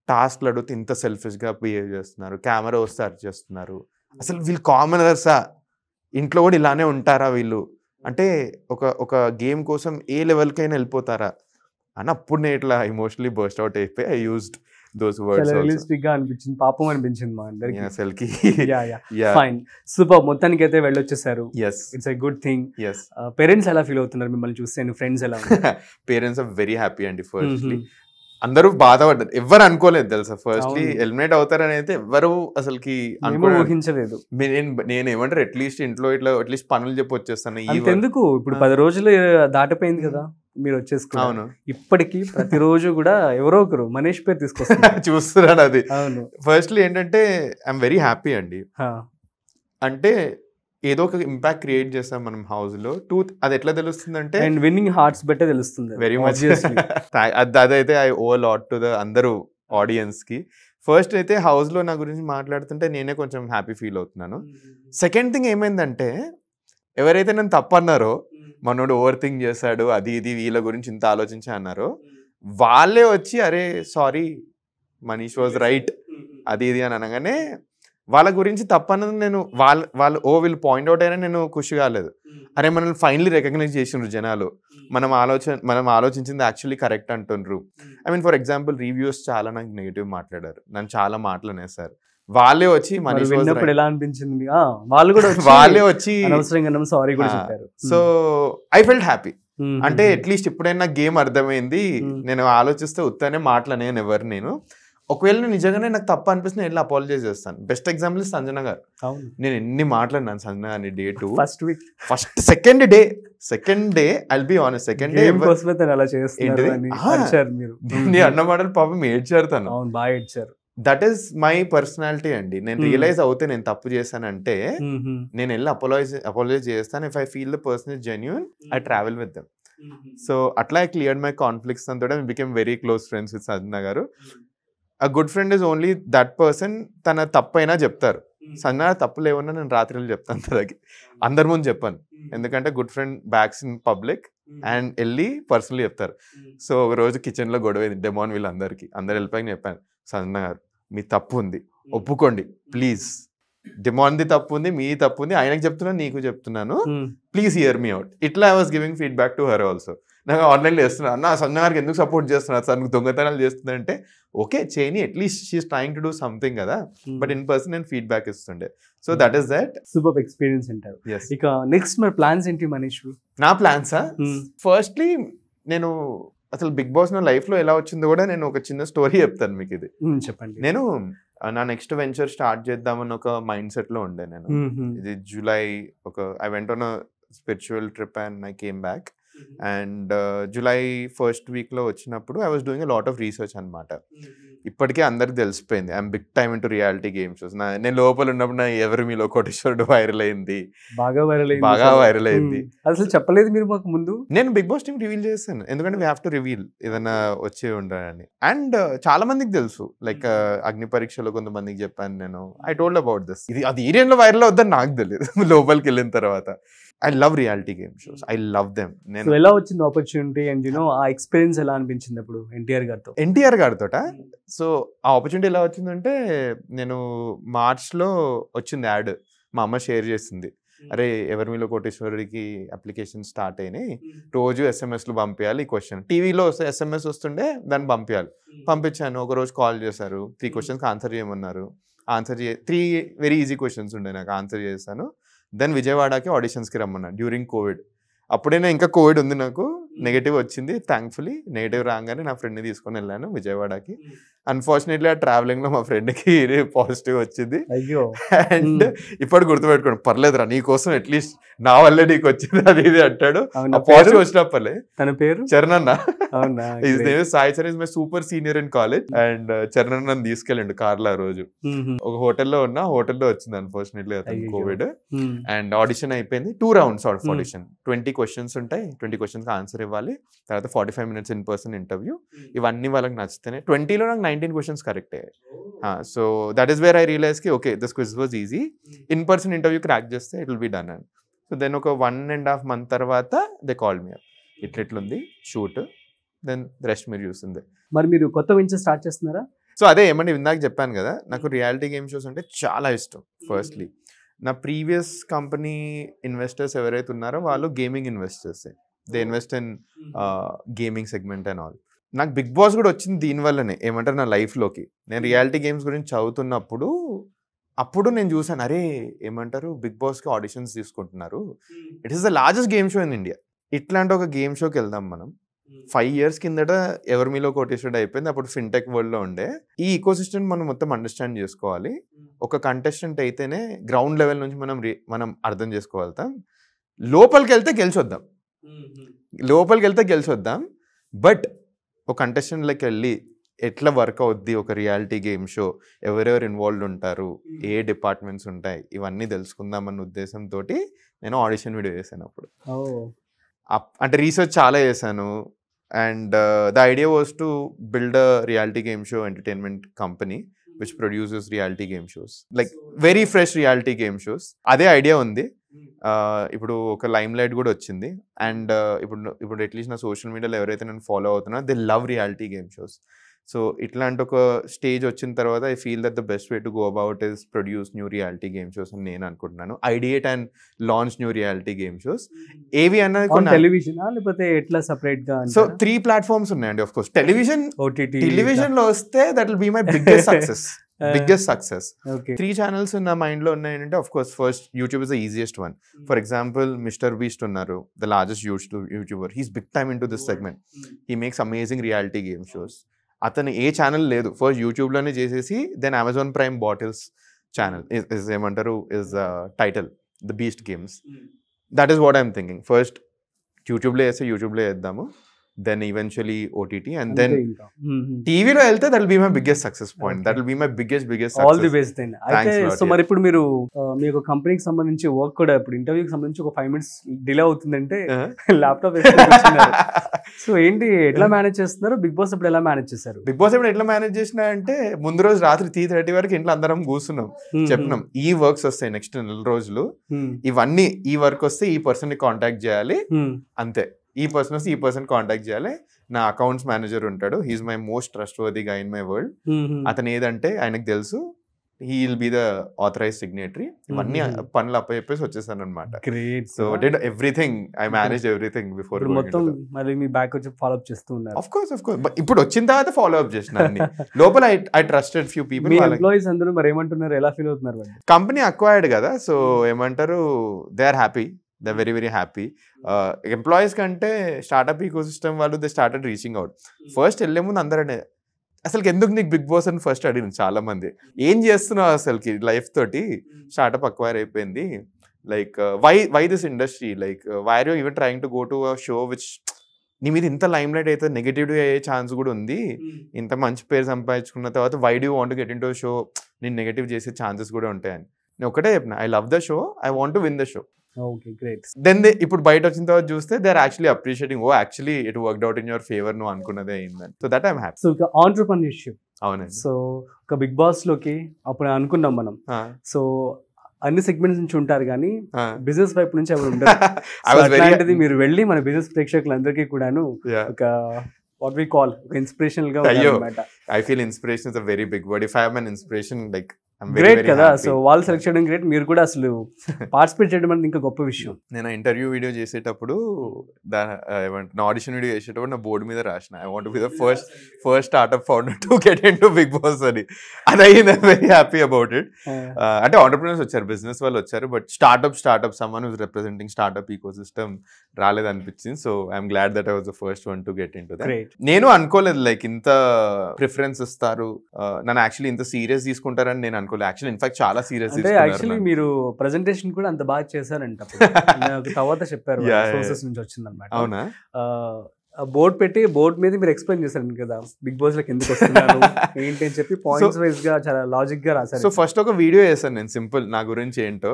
టాస్క్లు అడిగితే ఇంత సెల్ఫిష్గా బిహేవ్ చేస్తున్నారు, కెమెరా వస్తే అర్చ్ చేస్తున్నారు, అసలు వీళ్ళు కామనర్సా, ఇంట్లో కూడా ఇలానే ఉంటారా వీళ్ళు, అంటే ఒక గేమ్ కోసం ఏ లెవెల్కైనా వెళ్ళిపోతారా అని అప్పుడు నేను ఇట్లా ఎమోషనలీ బర్స్ట్ అవుట్ అయిపోయి I used those words. Realistic గా అనిపించింది, పాపం అనిపించింది మా అందరికి. అసలుకి ఫైన్, సూపర్. మొత్తానికి అయితే వెళ్ళొచ్చేసారు, yes it's a good thing. yes parents ఎలా ఫీల్ అవుతున్నారు మిమ్మల్ని చూస్తే, ఫ్రెండ్స్ ఎలా ఉన్నారు? పేరెంట్స్ ఆర్ వెరీ హ్యాపీ అండి. ఫస్ట్లీ అందరూ బాధపడ్డారు, ఎవరు అనుకోలేదు తెలుసా, ఫస్ట్లీ ఎలిమినేట్ అవుతారని అయితే ఎవరు అసలుకి ఊహించలేదు. నేను ఏమంటారు అట్లీస్ట్ ఇంట్లో ఇట్లా అట్లీస్ట్ పనులు చెప్పి వచ్చేస్తాను. ఎందుకు ఇప్పుడు 10 రోజులు దాటిపోయింది కదా మీరు వచ్చేసుకున్నారు. అవును, ఇప్పటికి ప్రతిరోజు కూడా ఎవరో ఒకరు మనీష్ పేరు తీసుకొస్తారు చూస్తున్నాను అది. అవును, ఫస్ట్లీ ఏంటంటే ఐఎమ్ వెరీ హ్యాపీ అండి, అంటే ఏదో ఒక ఇంపాక్ట్ క్రియేట్ చేస్తాం మనం హౌస్ లో. అది ఎట్లా తెలుస్తుంది అంటే విన్నింగ్ హార్ట్స్ బట్టే తెలుస్తుంది వెరీ మచ్. అదైతే I owe lot to the అందరూ ఆడియన్స్ కి. ఫస్ట్ అయితే హౌస్ లో నా గురించి మాట్లాడుతుంటే నేనే కొంచెం హ్యాపీ ఫీల్ అవుతున్నాను. సెకండ్ థింగ్ ఏమైందంటే ఎవరైతే నన్ను తప్పన్నారో, మనోడు ఓవర్ థింక్ చేశాడు అది ఇది వీళ్ళ గురించి ఇంత ఆలోచించి అన్నారో, వాళ్ళే వచ్చి అరే సారీ మనీష్ వాజ్ రైట్ అది ఇది అని అనగానే వాళ్ళ గురించి తప్పన్నది నేను వాళ్ళు వీళ్ళు పాయింట్ అవుట్ అయినా నేను ఖుషి కాలేదు. అరే మనల్ని ఫైనలీ రికగ్నైజ్ చేసిండ్రు జనాలు, మనం ఆలోచించింది యాక్చువల్లీ కరెక్ట్ అంటుండ్రు. I mean for example reviews చాలా నాకు నెగిటివ్ మాట్లాడారు, నన్ను చాలా మాటలు అనేసారు. వాళ్ళే వచ్చి ఎలా అనిపించింది, వాళ్ళు కూడా వాళ్ళే వచ్చి సారీ కూడా చెప్పారు. సో ఐ ఫెల్ట్ హ్యాపీ, అంటే అట్లీస్ట్ ఎప్పుడైనా గేమ్ అర్థమైంది. నేను ఆలోచిస్తే ఉత్తనే మాటలు అనేను ఎవరు, నేను ఒకవేళ నేను నిజంగానే నాకు తప్ప అనిపిస్తుంది వెళ్ళి అపాలజైజ్ చేస్తాను. బెస్ట్ ఎగ్జాంపుల్ సంజన గారు, నేను ఎన్ని మాట్లాడినాను సంజన గారిని day 2 first second day I'll be honest, second day అన్న మాటలు పాపం ఏడ్చారు తను, బాగా ఏడ్చారు. దట్ ఈస్ మై పర్సనాలిటీ అండి. నేను రియలైజ్ అవుతే నేను తప్పు చేశానంటే నేను వెళ్ళి అపాలజైజ్ చేస్తాను. If I feel the person is genuine I travel with them. So అట్లా ఐ క్లియర్డ్ మై కాన్ఫ్లిక్ట్స్ అంతా became very close friends with Sanjana garu. A good friend is only that person, తన తప్పైనా చెప్తారు. సంజన తప్పు లేవన్నా నేను రాత్రిలో చెప్తాను తనకి, అందరి ముందు చెప్పాను. ఎందుకంటే good friend backs in public and వెళ్ళి పర్సనలీ చెప్తారు. సో ఒక రోజు కిచెన్లో గొడవైంది డెమాన్ వీళ్ళందరికీ, అందరు వెళ్ళిపోయి చెప్పాను సంజన గారు మీ తప్పు ఉంది ఒప్పుకోండి ప్లీజ్, డిమాండ్ది తప్పు ఉంది, మీ తప్పు ఉంది, ఆయనకు చెప్తున్నాను నీకు చెప్తున్నాను, ప్లీజ్ హియర్ మీ అవుట్. ఇట్లా I was giving feedback to her also. నాకు ఆన్లైన్లో చేస్తున్నాను అన్న సంజన గారికి ఎందుకు సపోర్ట్ చేస్తున్నారు సార్, నువ్వు దొంగతనాలు చేస్తుందంటే ఓకే చేయని, at least she's trying to do something కదా, బట్ ఇన్ పర్సన్ నేను ఫీడ్బ్యాక్ ఇస్తుండే. So that is that super experience అంటారు. ఇక నెక్స్ట్ మరి ప్లాన్స్ ఏంటి మనీష్? నా ప్లాన్సా, ఫస్ట్లీ నేను అసలు బిగ్ బాస్ నా లైఫ్లో ఎలా వచ్చిందో కూడా నేను ఒక చిన్న స్టోరీ చెప్తాను మీకు. ఇది చెప్పండి. నేను నా నెక్స్ట్ వెంచర్ స్టార్ట్ చేద్దామని ఒక మైండ్ సెట్ లో ఉండే నేను. ఇది July I went on a spiritual trip and I came back. And July first week లో వచ్చినప్పుడు I was doing a lot of research అనమాట. ఇప్పటికే అందరికి తెలిసిపోయింది I'm big time into reality game shows. నేను లోపల ఉన్నప్పుడు నా ఎవరు మీలో కోటేశ్వరుడు వైరల్ అయింది, బాగా వైరల్ అయింది. అసలు చెప్పలేదు మీరు మాకు ముందు? నేను బిగ్ బాస్ టీమ్ రివీల్ చేస్తాను, ఎందుకంటే వీ హ్యావ్ టు రివీల్ ఏదైనా వచ్చే ఉండాలని. అండ్ చాలా మందికి తెలుసు, లైక్ అగ్ని పరీక్షలో కొంతమందికి చెప్పాను నేను. I told about this. ఇది అది ఏరియాలో వైరల్ అవుద్దని నాకు తెలియదు లోపలికి వెళ్ళిన తర్వాత. I love reality game shows, I love them. So నేను ఎలా వచ్చింది ఆపర్చునిటీ అండ్ ఆ ఎక్స్పీరియన్స్ ఎలా అనిపించింది అప్పుడు ఎన్టీఆర్ గారితో? ఎన్టీఆర్ గారితోట. సో ఆ ఆపర్చునిటీ ఎలా వచ్చిందంటే, నేను మార్చ్లో వచ్చింది యాడ్, మా అమ్మ షేర్ చేసింది. అరే ఎవరి మీలో కోటేశ్వరుడికి అప్లికేషన్ స్టార్ట్ అయినాయి, రోజు ఎస్ఎంఎస్లు పంపించాలి, ఈ క్వశ్చన్ టీవీలో వస్తే ఎస్ఎంఎస్ వస్తుండే దాన్ని పంపించాలి. పంపించాను, ఒక రోజు కాల్ చేశారు, 3 క్వశ్చన్స్కి ఆన్సర్ చేయమన్నారు. 3 వెరీ ఈజీ క్వశ్చన్స్ ఉండే, నాకు ఆన్సర్ చేశాను. దెన్ విజయవాడకి ఆడిషన్స్కి రమ్మన్నాను డ్యూరింగ్ కోవిడ్. అప్పుడైనా ఇంకా కోవిడ్ ఉంది, నాకు నెగిటివ్ వచ్చింది. థ్యాంక్ఫుల్లీ నెగిటివ్ రాగానే నా ఫ్రెండ్ని తీసుకొని వెళ్ళాను విజయవాడకి. అన్ఫార్చునేట్లీ ఆ ట్రావెలింగ్లో మా ఫ్రెండ్కి పాజిటివ్ వచ్చింది. అయ్యో. అండ్ ఇప్పుడు గుర్తుపెట్టుకోండి, పర్లేదురా నీ కోసం అట్లీస్ట్ నా వల్లే నీకు వచ్చింది అది ఇది అంటాడు. పాజిటివ్ వచ్చినప్పలే. తన పేరు చరణ్ అన్న. అవునా? Sai Charan is my super senior in college. And Charan అన్న తీసుకెళ్ళండి కార్లో ఆ రోజు. ఒక హోటల్లో వచ్చింది అన్ఫార్చునేట్లీ అతను కోవిడ్. అండ్ ఆడిషన్ అయిపోయింది, 2 rounds ఆఫ్ ఆడిషన్. 20 questions ఉంటాయి, 20 questions ఆన్సర్ ఇవ్వాలి. తర్వాత 45 minutes ఇన్ పర్సన్ ఇంటర్వ్యూ. ఇవన్నీ వాళ్ళకి నచ్చితేనే 20లో నాకు 19 questions కరెక్ట్ అయ్యాయి. So that is where I realise కి okay this quiz was easy. In person interview crack చేస్తే it will be done. And so then ఒక 1.5 months తర్వాత దే కాల్ మీ అప్, ఇట్లుంది షూట్, దెన్ రెస్ట్ మీరు చూస్తుంది. మరి మీరు కొత్త వెంచర్ స్టార్ట్ చేస్తున్నారా? సో అదే ఏమంటే ఇందాక చెప్పాను కదా, నాకు రియాలిటీ గేమ్ షోస్ అంటే చాలా ఇష్టం. ఫస్ట్లీ నా ప్రీవియస్ కంపెనీ ఇన్వెస్టర్స్ ఎవరైతే ఉన్నారో వాళ్ళు gaming investors, they invest in gaming segment and all. నాకు బిగ్ బాస్ కూడా వచ్చింది దీనివల్లనే, ఏమంటారు నా లైఫ్లోకి. నేను రియాలిటీ గేమ్స్ గురించి చదువుతున్నప్పుడు నేను చూసాను, అరే ఏమంటారు బిగ్ బాస్కి ఆడిషన్స్ తీసుకుంటున్నారు, it is the largest game show in India. ఇట్లాంటి ఒక గేమ్ షోకి వెళ్దాం మనం. 5 years కిందట ఎవరి మీలో కోటేశ్వరుడు అయిపోయింది, అప్పుడు ఫిన్టెక్ వరల్డ్లో ఉండే. ఈ ఈకోసిస్టమ్ మనం మొత్తం అండర్స్టాండ్ చేసుకోవాలి. ఒక కంటెస్టెంట్ అయితేనే గ్రౌండ్ లెవెల్ నుంచి మనం అర్థం చేసుకోగలుగుతాం. లోపలికి వెళ్తే గెలిచొద్దాం. బట్ ఒక కంటెస్టెంట్లోకి వెళ్ళి ఎట్లా వర్క్ అవుద్ది ఒక రియాలిటీ గేమ్ షో, ఎవరెవరు ఇన్వాల్వ్డ్ ఉంటారు, ఏ డిపార్ట్మెంట్స్ ఉంటాయి, ఇవన్నీ తెలుసుకుందామన్న ఉద్దేశంతో నేను ఆడిషన్ వీడియో చేశాను. అప్పుడు అంటే రీసెర్చ్ చాలా చేశాను. And the idea was to build a reality game show entertainment company which produces reality game shows, like very fresh reality game shows. అదే ఐడియా ఉంది. ఇప్పుడు ఒక లైమ్ లైట్ కూడా వచ్చింది. అండ్ ఇప్పుడు అట్లీస్ట్ నా సోషల్ మీడియాలో ఎవరైతే నేను ఫాలో అవుతున్నా, they love reality game shows. So ఇట్లాంటి ఒక స్టేజ్ వచ్చిన తర్వాత I feel that the best way to go about is produce new reality game shows అని నేను అనుకుంటున్నాను. Ideate and launch new reality game shows. ఏవి అన్నది టెలివిజన్ లేకపోతే ఎట్లా సెపరేట్ గా? సో 3 platforms ఉన్నాయండి. ఆఫ్ కోర్స్ టెలివిజన్ లో వస్తే that will be my biggest success. 3 channels నా మైండ్ లో ఉన్నాయంటే, of course first YouTube is the easiest one. For example mister beast ఉన్నారు, the largest youtuber. He's big time in to this segment. He makes amazing reality game shows. అతను ఏ channel లేదు, first యూట్యూబ్లోనే చేసేసి then Amazon Prime battles channel ఏమంటారు is title the beast games. That is what I'm thinking. First యూట్యూబ్లో వేద్దాము, then eventually OTT, and then టీవీలో వెళ్తే that will be my biggest success point. That will be my biggest all the best then. అయితే so మరి ఇప్పుడు మీరు మీ యొక్క కంపెనీకి సంబంధించి వర్క్ కూడా ఇప్పుడు ఇంటర్వ్యూకి సంబంధించి ఒక 5 minutes డిలే అవుతుందంటే ల్యాప్టాప్ సో ఏంటి ఎట్లా మేనేజ్ చేస్తున్నారు? బిగ్ బాస్ ఇప్పుడు ఎలా మేనేజ్ చేశారు? బిగ్ బాస్ ఇప్పుడు ఎట్లా మేనేజ్ చేసినా అంటే, ముందు రోజు రాత్రి 3:30 వరకు ఇంట్లో అందరం కూర్చున్నాం, చెప్పినాం ఈ వర్క్స్ వస్తాయి నెక్స్ట్ 4 రోజులు, ఇవన్నీ ఈ వర్క్ వస్తే ఈ పర్సన్ ని కాంటాక్ట్ చేయాలి, అంతే. ఈ పర్సన్ వస్తే ఈ పర్సన్ కాంటాక్ట్ చేయాలి. నా అకౌంట్స్ మేనేజర్ ఉంటాడు, he's my most trustworthy guy in my world. అతను ఏదంటే ఆయనకు తెలుసు, he will be the authorize signatory. ఇవన్నీ పనులు అప్పచెప్పేసి వచ్చేసాను అనమాట. So did everything, I manage everything before. మొత్తం మరి మీ బ్యాక్ వచ్చి ఫాలో అప్ చేస్తూ ఉన్నారు? ఆఫ్ కోర్స్ ఇప్పుడు వచ్చిన తర్వాత ఫాలో అప్ చేసిన లోపల I trusted few people. Employees అందరూ మరి ఏమంటున్నారు, ఎలా ఫీల్ అవుతున్నారు? కంపెనీ అక్వైర్డ్ కదా, సో ఏమంటారు, they are happy, they very very happy. Employees కంటే స్టార్ట్అప్ ఈకోసిస్టమ్ వాళ్ళు they started reaching out. First వెళ్ళే ముందు అందరనే అసలుకి ఎందుకు నీకు బిగ్ బాస్ అని ఫస్ట్ అడిగింది చాలా మంది, ఏం చేస్తున్నావు అసలుకి లైఫ్ తోటి, స్టార్ట్అప్ అక్వైర్ అయిపోయింది, like why this industry, like why are you even trying to go to a show which నీ మీద ఇంత లైమ్ లైట్ అయితే నెగిటివ్ అయ్యే ఛాన్స్ కూడా ఉంది, ఇంత మంచి పేరు సంపాదించుకున్న తర్వాత why do want get in to show, నేను నెగిటివ్ చేసే ఛాన్సెస్ కూడా ఉంటాయని. నేను ఒకటే చెప్పిన, I love the show, I want to win the show. Then ఇప్పుడు బయట వచ్చిన తర్వాత చూస్తే they are actually appreciating, oh actually it worked out in your favour, నువ్వు అనుకున్నదే అయిందని. So that I'm happy. So entrepreneurship, అవునండి. సో ఒక బిగ్ బాస్ లోకి అప్పుడు అనుకున్నాం మనం, సో అన్ని సెగ్మెంట్స్ నుంచి ఉంటారు కానీ Ah. బిజినెస్ వైపు నుంచి ఎవరు ఉండరు. I was very అట్లాంటిది మీరు వెళ్ళి మన బిజినెస్ ప్రేక్షకులందరికీ కూడాను yeah. ఒక వాట్ వి కాల్ ఒక ఇన్స్పిరేషనల్ గా అయ్యో. అనమాట. I feel inspiration is a very big word. If I am an inspiration, like I'm very great very కదా. happy. సో వాళ్ళు సెలెక్ట్ చేయడం గ్రేట్, మీరు కూడా అసలు పార్టిసిపేట్ చేయడం అనేది ఇంకా గొప్ప విషయం. నేను ఇంటర్వ్యూ వీడియో చేసేటప్పుడు నా ఆడిషన్ వీడియో చేసేటప్పుడు నా బోర్డు మీద రాసిన I want be the first startup founder to get in to Bigg Boss అని. అది అయ్యింది, వెరీ హ్యాపీ అబౌట్ ఇట్. అంటే ఆంటర్ప్రినర్స్ వచ్చారు, బిజినెస్ వాళ్ళు వచ్చారు, but startup someone who's representing startup eco system రాలేదు అనిపించింది. So I'm glad that I was the first one to get in to that. Great. నేను అనుకోలేదు లైక్ ఇంత ప్రిఫరెన్స్ ఇస్తారు, నన్ను యాక్చువల్లీ ఇంత సీరియస్ తీసుకుంటారని నేను అనుకోలేదు. యాక్చువల్లీ ఇన్ఫాక్ట్ చాలా సీరియస్ అంటే యాక్చువల్లీ మీరు ప్రెజెంటేషన్ కూడా అంత బాగా చేశారంట. నాకు తర్వాత చెప్పారు, Yeah, సోర్సెస్ నుంచి వచ్చిందన్నమాట. అవునా? బోర్డ్ పెట్టి బోర్డ్ మీద మీరు ఎక్స్ప్లెయిన్ చేశారు కదా బిగ్ బాస్ లోకి ఎందుకు వస్తున్నారు ఏంటి అని చెప్పి పాయింట్స్ వైజ్ గా చాలా లాజిక్ గా రాశారు. సో ఫస్ట్ ఒక వీడియో చేశాను నేను, సింపుల్ నా గురించి ఏంటో.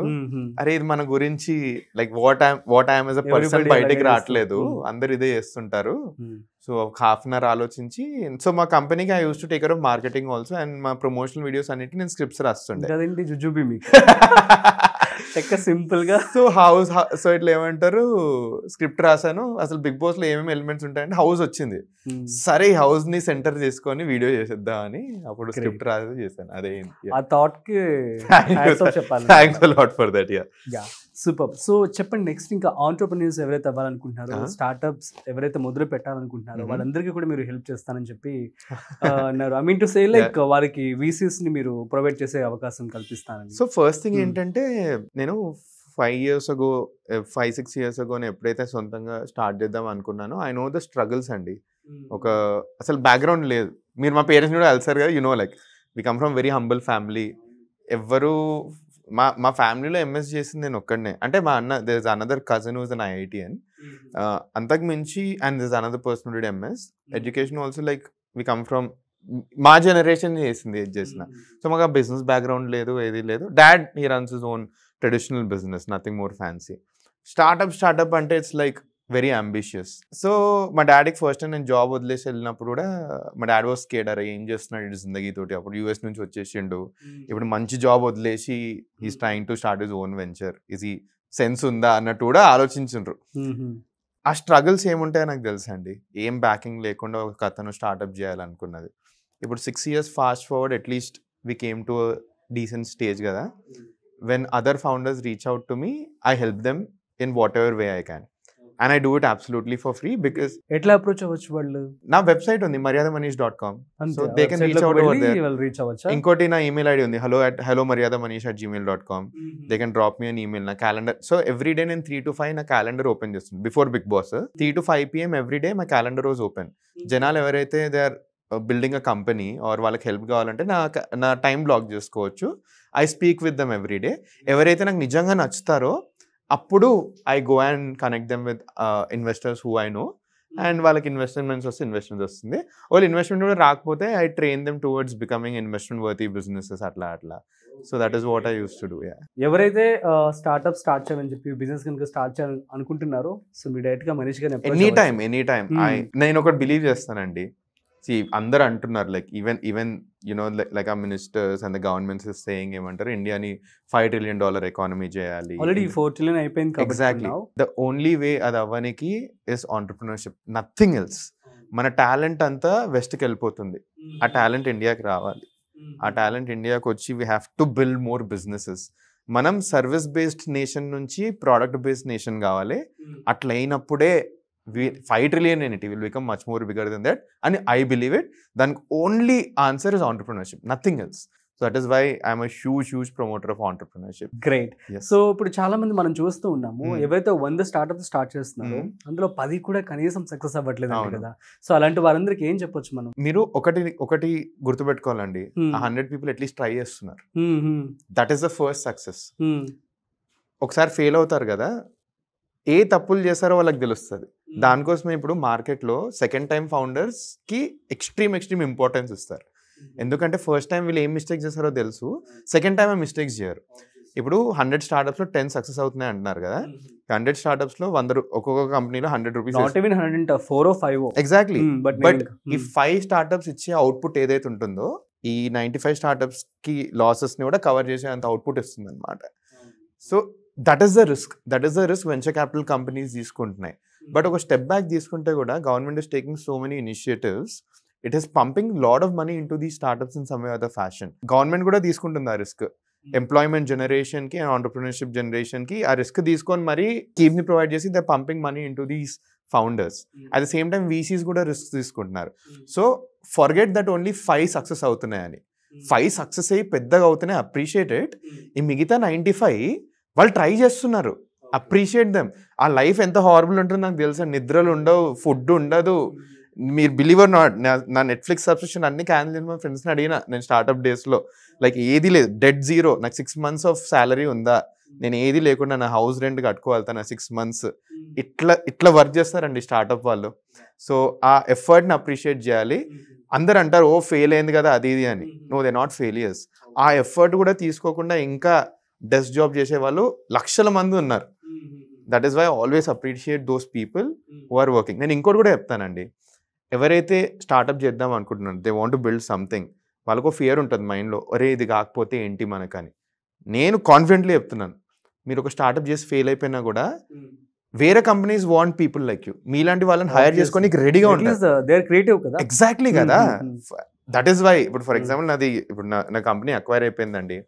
అరే ఇది మన గురించి like what I'm as a person Everybody బయటకి అలాగే రావట్లేదు, చేస్తారు. అందరు ఇదే చేస్తుంటారు. సో హాఫ్ అన్ అవర్ ఆలోచించి, సో మా కంపెనీకి I use to take care of marketing also, and మా ప్రమోషనల్ వీడియోస్ అన్నిటి నేను స్క్రిప్ట్స్ రాస్తుండే. అదేంటి జుజుబి మీకు చెక్క సింపుల్ గా. సో ఇట్లా ఏమంటారు, స్క్రిప్ట్ రాశాను. అసలు బిగ్ బాస్ లో ఏమేమి ఎలిమెంట్స్ ఉంటాయంటే హౌస్ వచ్చింది, సరే ఈ హౌస్ ని సెంటర్ చేసుకొని వీడియో చేసేద్దాం అని అప్పుడు స్క్రిప్ట్ రాసి చేశాను. అదే ఆ థాట్ కి చెప్పాలి. Thanks a lot for that. Yeah super. So చెప్పండి, నెక్స్ట్ ఇంకా ఆంటర్‌ప్రెన్యూర్స్ ఎవరైతే అవ్వాలనుకుంటున్నారో, స్టార్ట్అప్స్ ఎవరైతే మొదలు పెట్టాలనుకుంటున్నారో వాళ్ళందరికీ కూడా మీరు హెల్ప్ చేస్తానని చెప్పి అన్నారు. I mean to say like వారికి వీసీస్ ని మీరు ప్రొవైడ్ చేసే అవకాశం కల్పిస్తానని. సో ఫస్ట్ థింగ్ ఏంటంటే, నేను 5-6 years ago ఎప్పుడైతే సొంతంగా స్టార్ట్ చేద్దాం అనుకున్నానో, ఐ నో ద స్ట్రగుల్స్ అండి. ఒక అసలు బ్యాక్గ్రౌండ్ లేదు. మీరు మా పేరెంట్స్ కూడా కలిసారు కదా, like we come from very humble family. ఎవ్వరు మా ఫ్యామిలీలో ఎంఎస్ చేసింది నేను ఒక్కడనే. అంటే మా అన్న, there is another cousin who's an IITian. అంతకు మించి and there is another person who did MS. Education also like we come from మా జనరేషన్ చేసింది ఏది చేసిన. సో మాకు ఆ బిజినెస్ బ్యాక్గ్రౌండ్ లేదు, ఏది లేదు. Dad he runs his own traditional business, nothing more fancy. Startup అంటే it's like very ambitious. So మా డాడీకి ఫస్ట్ టైం నేను జాబ్ వదిలేసి వెళ్ళినప్పుడు కూడా మా డాడీ వాస్ స్కేర్డ్, అరే ఏం చేస్తున్నాడు ఇటు జిందగీతోటి. అప్పుడు US నుంచి వచ్చేసిండు, ఇప్పుడు మంచి జాబ్ వదిలేసి he's trying to start his own venture, ఇది సెన్స్ ఉందా అన్నట్టు కూడా ఆలోచించుండ్రు. ఆ స్ట్రగుల్స్ ఏముంటాయో నాకు తెలుసు అండి. ఏం బ్యాకింగ్ లేకుండా ఒక కథను స్టార్ట్అప్ చేయాలనుకున్నది. ఇప్పుడు 6 years fast forward, at least we came to decent stage కదా. When other founders reach out to me, I help them in whatever way I can, and I do it absolutely for free. Because ఎట్లా approach అవ్వచ్చు వాళ్ళు? నా website ఉంది maryadamanish.com, so they can reach out over there. ఇంకోటి నా email ID ఉంది, hello@maryadamanish@gmail.com. They can drop me an email. నా calendar, so every day నేను 3 to 5 నా క్యాలెండర్ ఓపెన్ చేస్తుంది. Before Bigg Boss 3 to 5 PM every day my calendar was open. జనాలు ఎవరైతే they are building a company are వాళ్ళకి help కావాలంటే నా time block చేసుకోవచ్చు. I speak with them every day. ఎవరైతే నాకు నిజంగా నచ్చుతారో అప్పుడు I go and connect them with investors who I know, and వాళ్ళకి ఇన్వెస్ట్మెంట్స్ వస్తుంది. వాళ్ళు ఇన్వెస్ట్మెంట్ కూడా రాకపోతే I train them towards becoming investment worthy businesses అట్లా. So that is what I use to do. ఎవరైతే స్టార్ట్అప్ స్టార్ట్ చేయాలని చెప్పి business కనుక స్టార్ట్ చేయాలని అనుకుంటున్నారో, సో మీ డైరెక్ట్ గా మనీష్ గారిని ఎనీ టైమ్ నేను ఒకటి బిలీవ్ చేస్తానండి. అందరు అంటున్నారు లైక్ ఈవెన్ లైక్ ఆ ministers and the governments is saying ఏమంటారు, ఇండియాని $5 trillion ఎకానమీ చేయాలి. ఆల్రెడీ 4 trillion అయిపోయింది. ఎగ్జాక్ట్లీ. ద ఓన్లీ వే అది అవ్వడానికి ఇస్ ఆంటర్ప్రినర్షిప్, నథింగ్ ఎల్స్. మన టాలెంట్ అంతా వెస్ట్కి వెళ్ళిపోతుంది, ఆ టాలెంట్ ఇండియాకి రావాలి. ఆ టాలెంట్ ఇండియాకి వచ్చి we have to build more businesses. మనం సర్వీస్ బేస్డ్ నేషన్ నుంచి ప్రోడక్ట్ బేస్డ్ నేషన్ కావాలి. అట్లా అయినప్పుడే 5 trillion entity will become much more bigger than that, and I believe it. Then only answer is entrepreneurship, nothing else. So that is why I am a huge promoter of entrepreneurship. Great. Yes. So ఇప్పుడు చాలా మంది మనం చూస్తూ ఉన్నాము, ఎవరైతే 100 startup start చేస్తున్నారో అందులో 10 కూడా కనీసం సక్సెస్ అవ్వట్లేదు కదా. సో అలాంటి వారందరికి ఏం చెప్పొచ్చు మనం? మీరు ఒకటి గుర్తుపెట్టుకోవాలండి, 100 people అట్లీస్ట్ ట్రై చేస్తున్నారు. That is the first success. ఒకసారి ఫెయిల్ అవుతారు కదా, ఏ తప్పులు చేస్తారో వాళ్ళకి తెలుస్తుంది. దానికోసమే ఇప్పుడు మార్కెట్లో సెకండ్ టైం ఫౌండర్స్ కి ఎక్స్ట్రీమ్ ఇంపార్టెన్స్ ఇస్తారు. ఎందుకంటే ఫస్ట్ టైం వీళ్ళు ఏం మిస్టేక్స్ చేస్తారో తెలుసు, సెకండ్ టైం మిస్టేక్స్ చేయరు. ఇప్పుడు 100 startups లో 10 సక్సెస్ అవుతున్నాయి అంటున్నారు కదా. 100 startups లో 100, ఒక్కొక్క కంపెనీలో $100. ఎగ్జాక్ట్లీ. బట్ ఈ 5 startups ఇచ్చే అవుట్పుట్ ఏదైతే ఉంటుందో, ఈ 95 startups కి లాసెస్ ని కూడా కవర్ చేసే అంత అవుట్పుట్ ఇస్తుంది అనమాట. So that is the risk venture capital companies తీసుకుంటున్నాయి. బట్ ఒక స్టెప్ బ్యాక్ తీసుకుంటే కూడా government is taking so many initiatives, it is pumping lot of money into the startups in some way or the fashion. Government కూడా తీసుకుంటుంది ఆ risk, employment generation కి and entrepreneurship generation కి ఆ risk తీసుకొని మరీ స్కీమ్ ని provide చేసి they pumping money into these founders. At the same time VCs కూడా రిస్క్ తీసుకుంటున్నారు. So forget that only 5 success అవుతున్నాయని. 5 సక్సెస్ అయ్యి పెద్దగా అవుతున్నాయి, అప్రిషియేట్ ఇట్. ఈ మిగతా 95 వాళ్ళు ట్రై చేస్తున్నారు, అప్రిషియేట్ దెమ్. ఆ లైఫ్ ఎంత హారబుల్ ఉంటుందో నాకు తెలుసా. నిద్రలు ఉండవు, ఫుడ్ ఉండదు. మీరు బిలీవర్ నాట్, నా నెట్ఫ్లిక్స్ సబ్స్క్రిప్షన్ అన్ని క్యాన్సిల్ చేసి మా ఫ్రెండ్స్ని అడిగిన నేను స్టార్ట్అప్ డేస్లో. లైక్ ఏది లేదు, డెడ్ జీరో. నాకు 6 months ఆఫ్ శాలరీ ఉందా, నేను ఏది లేకుండా నా హౌస్ రెంట్ కట్టుకోవాలి నా 6 months. ఇట్లా వర్క్ చేస్తారండి స్టార్ట్అప్ వాళ్ళు. సో ఆ ఎఫర్ట్ని అప్రిషియేట్ చేయాలి. అందరు అంటారు ఓ ఫెయిల్ అయింది కదా అది ఇది అని. No, they not failures. ఆ ఎఫర్ట్ కూడా తీసుకోకుండా ఇంకా డెస్క్ జాబ్ చేసే వాళ్ళు లక్షల మంది ఉన్నారు. That is why always appreciate those people who are working. నేను ఇంకోటి కూడా చెప్తానండి, ఎవరైతే స్టార్ట్అప్ చేద్దాం అనుకుంటున్నారు, they want to build something, వాళ్ళకు ఫియర్ ఉంటుంది మైండ్లో, ఒరే ఇది కాకపోతే ఏంటి మనకని. నేను కాన్ఫిడెంట్లీ చెప్తున్నాను, మీరు ఒక స్టార్ట్అప్ చేసి ఫెయిల్ అయిపోయినా కూడా వేరే companies want people like you. మీలాంటి వాళ్ళని హైర్ చేసుకొని రెడీగా ఉంటారు. ఎగ్జాక్ట్లీ కదా. దట్ ఈస్ వై ఇప్పుడు ఫర్ ఎగ్జాంపుల్ నాది ఇప్పుడు నా కంపెనీ అక్వైర్ అయిపోయిందండి.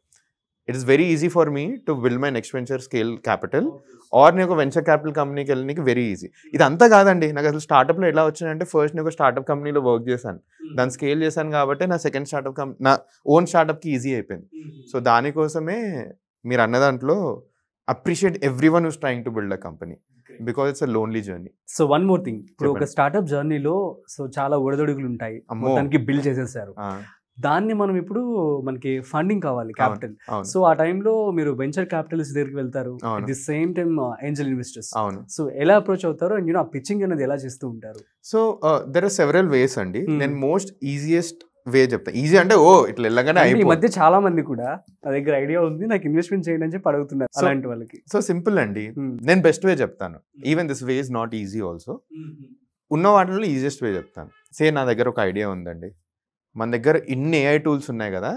It is very easy for me to build my next venture scale capital, or నేను ఒక వెంచర్ క్యాపిటల్ కంపెనీకి వెళ్ళడానికి వెరీ ఈజీ. ఇదంతా కాదండి, నాకు అసలు స్టార్ట్అప్లో ఎలా వచ్చిందంటే, ఫస్ట్ నేను ఒక స్టార్ట్అప్ కంపెనీలో వర్క్ చేశాను, దాన్ని స్కేల్ చేశాను కాబట్టి నా సెకండ్ స్టార్ట్అప్ నా ఓన్ స్టార్ట్అప్కి ఈజీ అయిపోయింది. సో దానికోసమే మీరు అన్న దాంట్లో appreciate everyone who's trying to build a company, because it's a lonely journey. So one more thing, ఇప్పుడు ఒక స్టార్ట్అప్ జర్నీలో సో చాలా ఒడిదొడుగులు ఉంటాయి, దానికి బిల్డ్ చేసేసారు. దాన్ని మనం ఇప్పుడు మనకి ఫండింగ్ కావాలి, క్యాపిటల్. సో ఆ టైంలో మీరు వెంచర్ క్యాపిటల్స్ దగ్గరికి వెళ్తారు, at the same time Angel investors. So ఎలా అప్రోచ్ అవుతారు అండ్ ఆ పిచ్చింగ్ అనేది ఎలా చేస్తూ ఉంటారు? సో దెర్ ఆర్ సెవరల్ వేస్ అండి. నేను మోస్ట్ ఈజియెస్ట్ వే చెప్తాను. ఈజీ అంటే ఓ ఇట్లా వెళ్ళగానే ఈ మధ్య చాలా మంది కూడా నా దగ్గర ఐడియా ఉంది, నాకు ఇన్వెస్ట్మెంట్ చేయండి అని చెప్పి అడుగుతున్నారు అలాంటి వాళ్ళకి. సో సింపుల్ అండి, నేను బెస్ట్ వే చెప్తాను. Even this way is not easy also. ఉన్న వాటిలో ఈజియెస్ట్ వే చెప్తాను. నా దగ్గర ఒక ఐడియా ఉందండి, మన దగ్గర ఇన్ని AI టూల్స్ ఉన్నాయి కదా,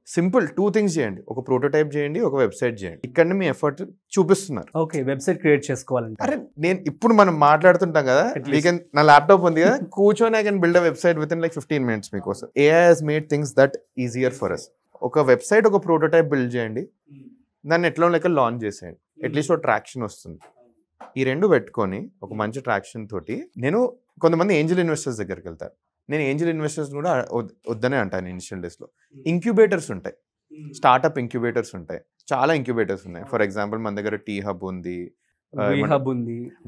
సింపుల్ 2 things చేయండి. ఒక ప్రోటోటైప్ చేయండి, ఒక వెబ్సైట్ చేయండి. ఇక్కడ మీ ఎఫర్ట్ చూపిస్తున్నారు. ఓకే, వెబ్సైట్ క్రియేట్ చేసుకోవాలంటే అరే నేను ఇప్పుడు మనం మాట్లాడుతుంటాం కదా, నా ల్యాప్టాప్ ఉంది కదా, కూర్చొని I can build a website with in like 15 minutes మీకోసం. AI has made things that easier for us. ఒక వెబ్సైట్, ఒక ప్రోటోటైప్ బిల్డ్ చేయండి, దాన్ని ఎట్లా లెక్క లాంచ్ చేసేయండి. అట్లీస్ట్ ఒక ట్రాక్షన్ వస్తుంది. ఈ 2 పెట్టుకొని ఒక మంచి ట్రాక్షన్ తోటి నేను కొంతమంది ఏంజల్ ఇన్వెస్టర్స్ దగ్గరికి వెళ్తారు. నేను ఏంజల్ ఇన్వెస్టర్స్ కూడా వద్దనే అంటాను ఇనిషియల్ డేస్లో. ఇంక్యుబేటర్స్ ఉంటాయి, స్టార్ట్అప్ ఇంక్యుబేటర్స్ ఉంటాయి, చాలా ఇంక్యుబేటర్స్ ఉన్నాయి. ఫర్ ఎగ్జాంపుల్ మన దగ్గర టీ హబ్ ఉంది,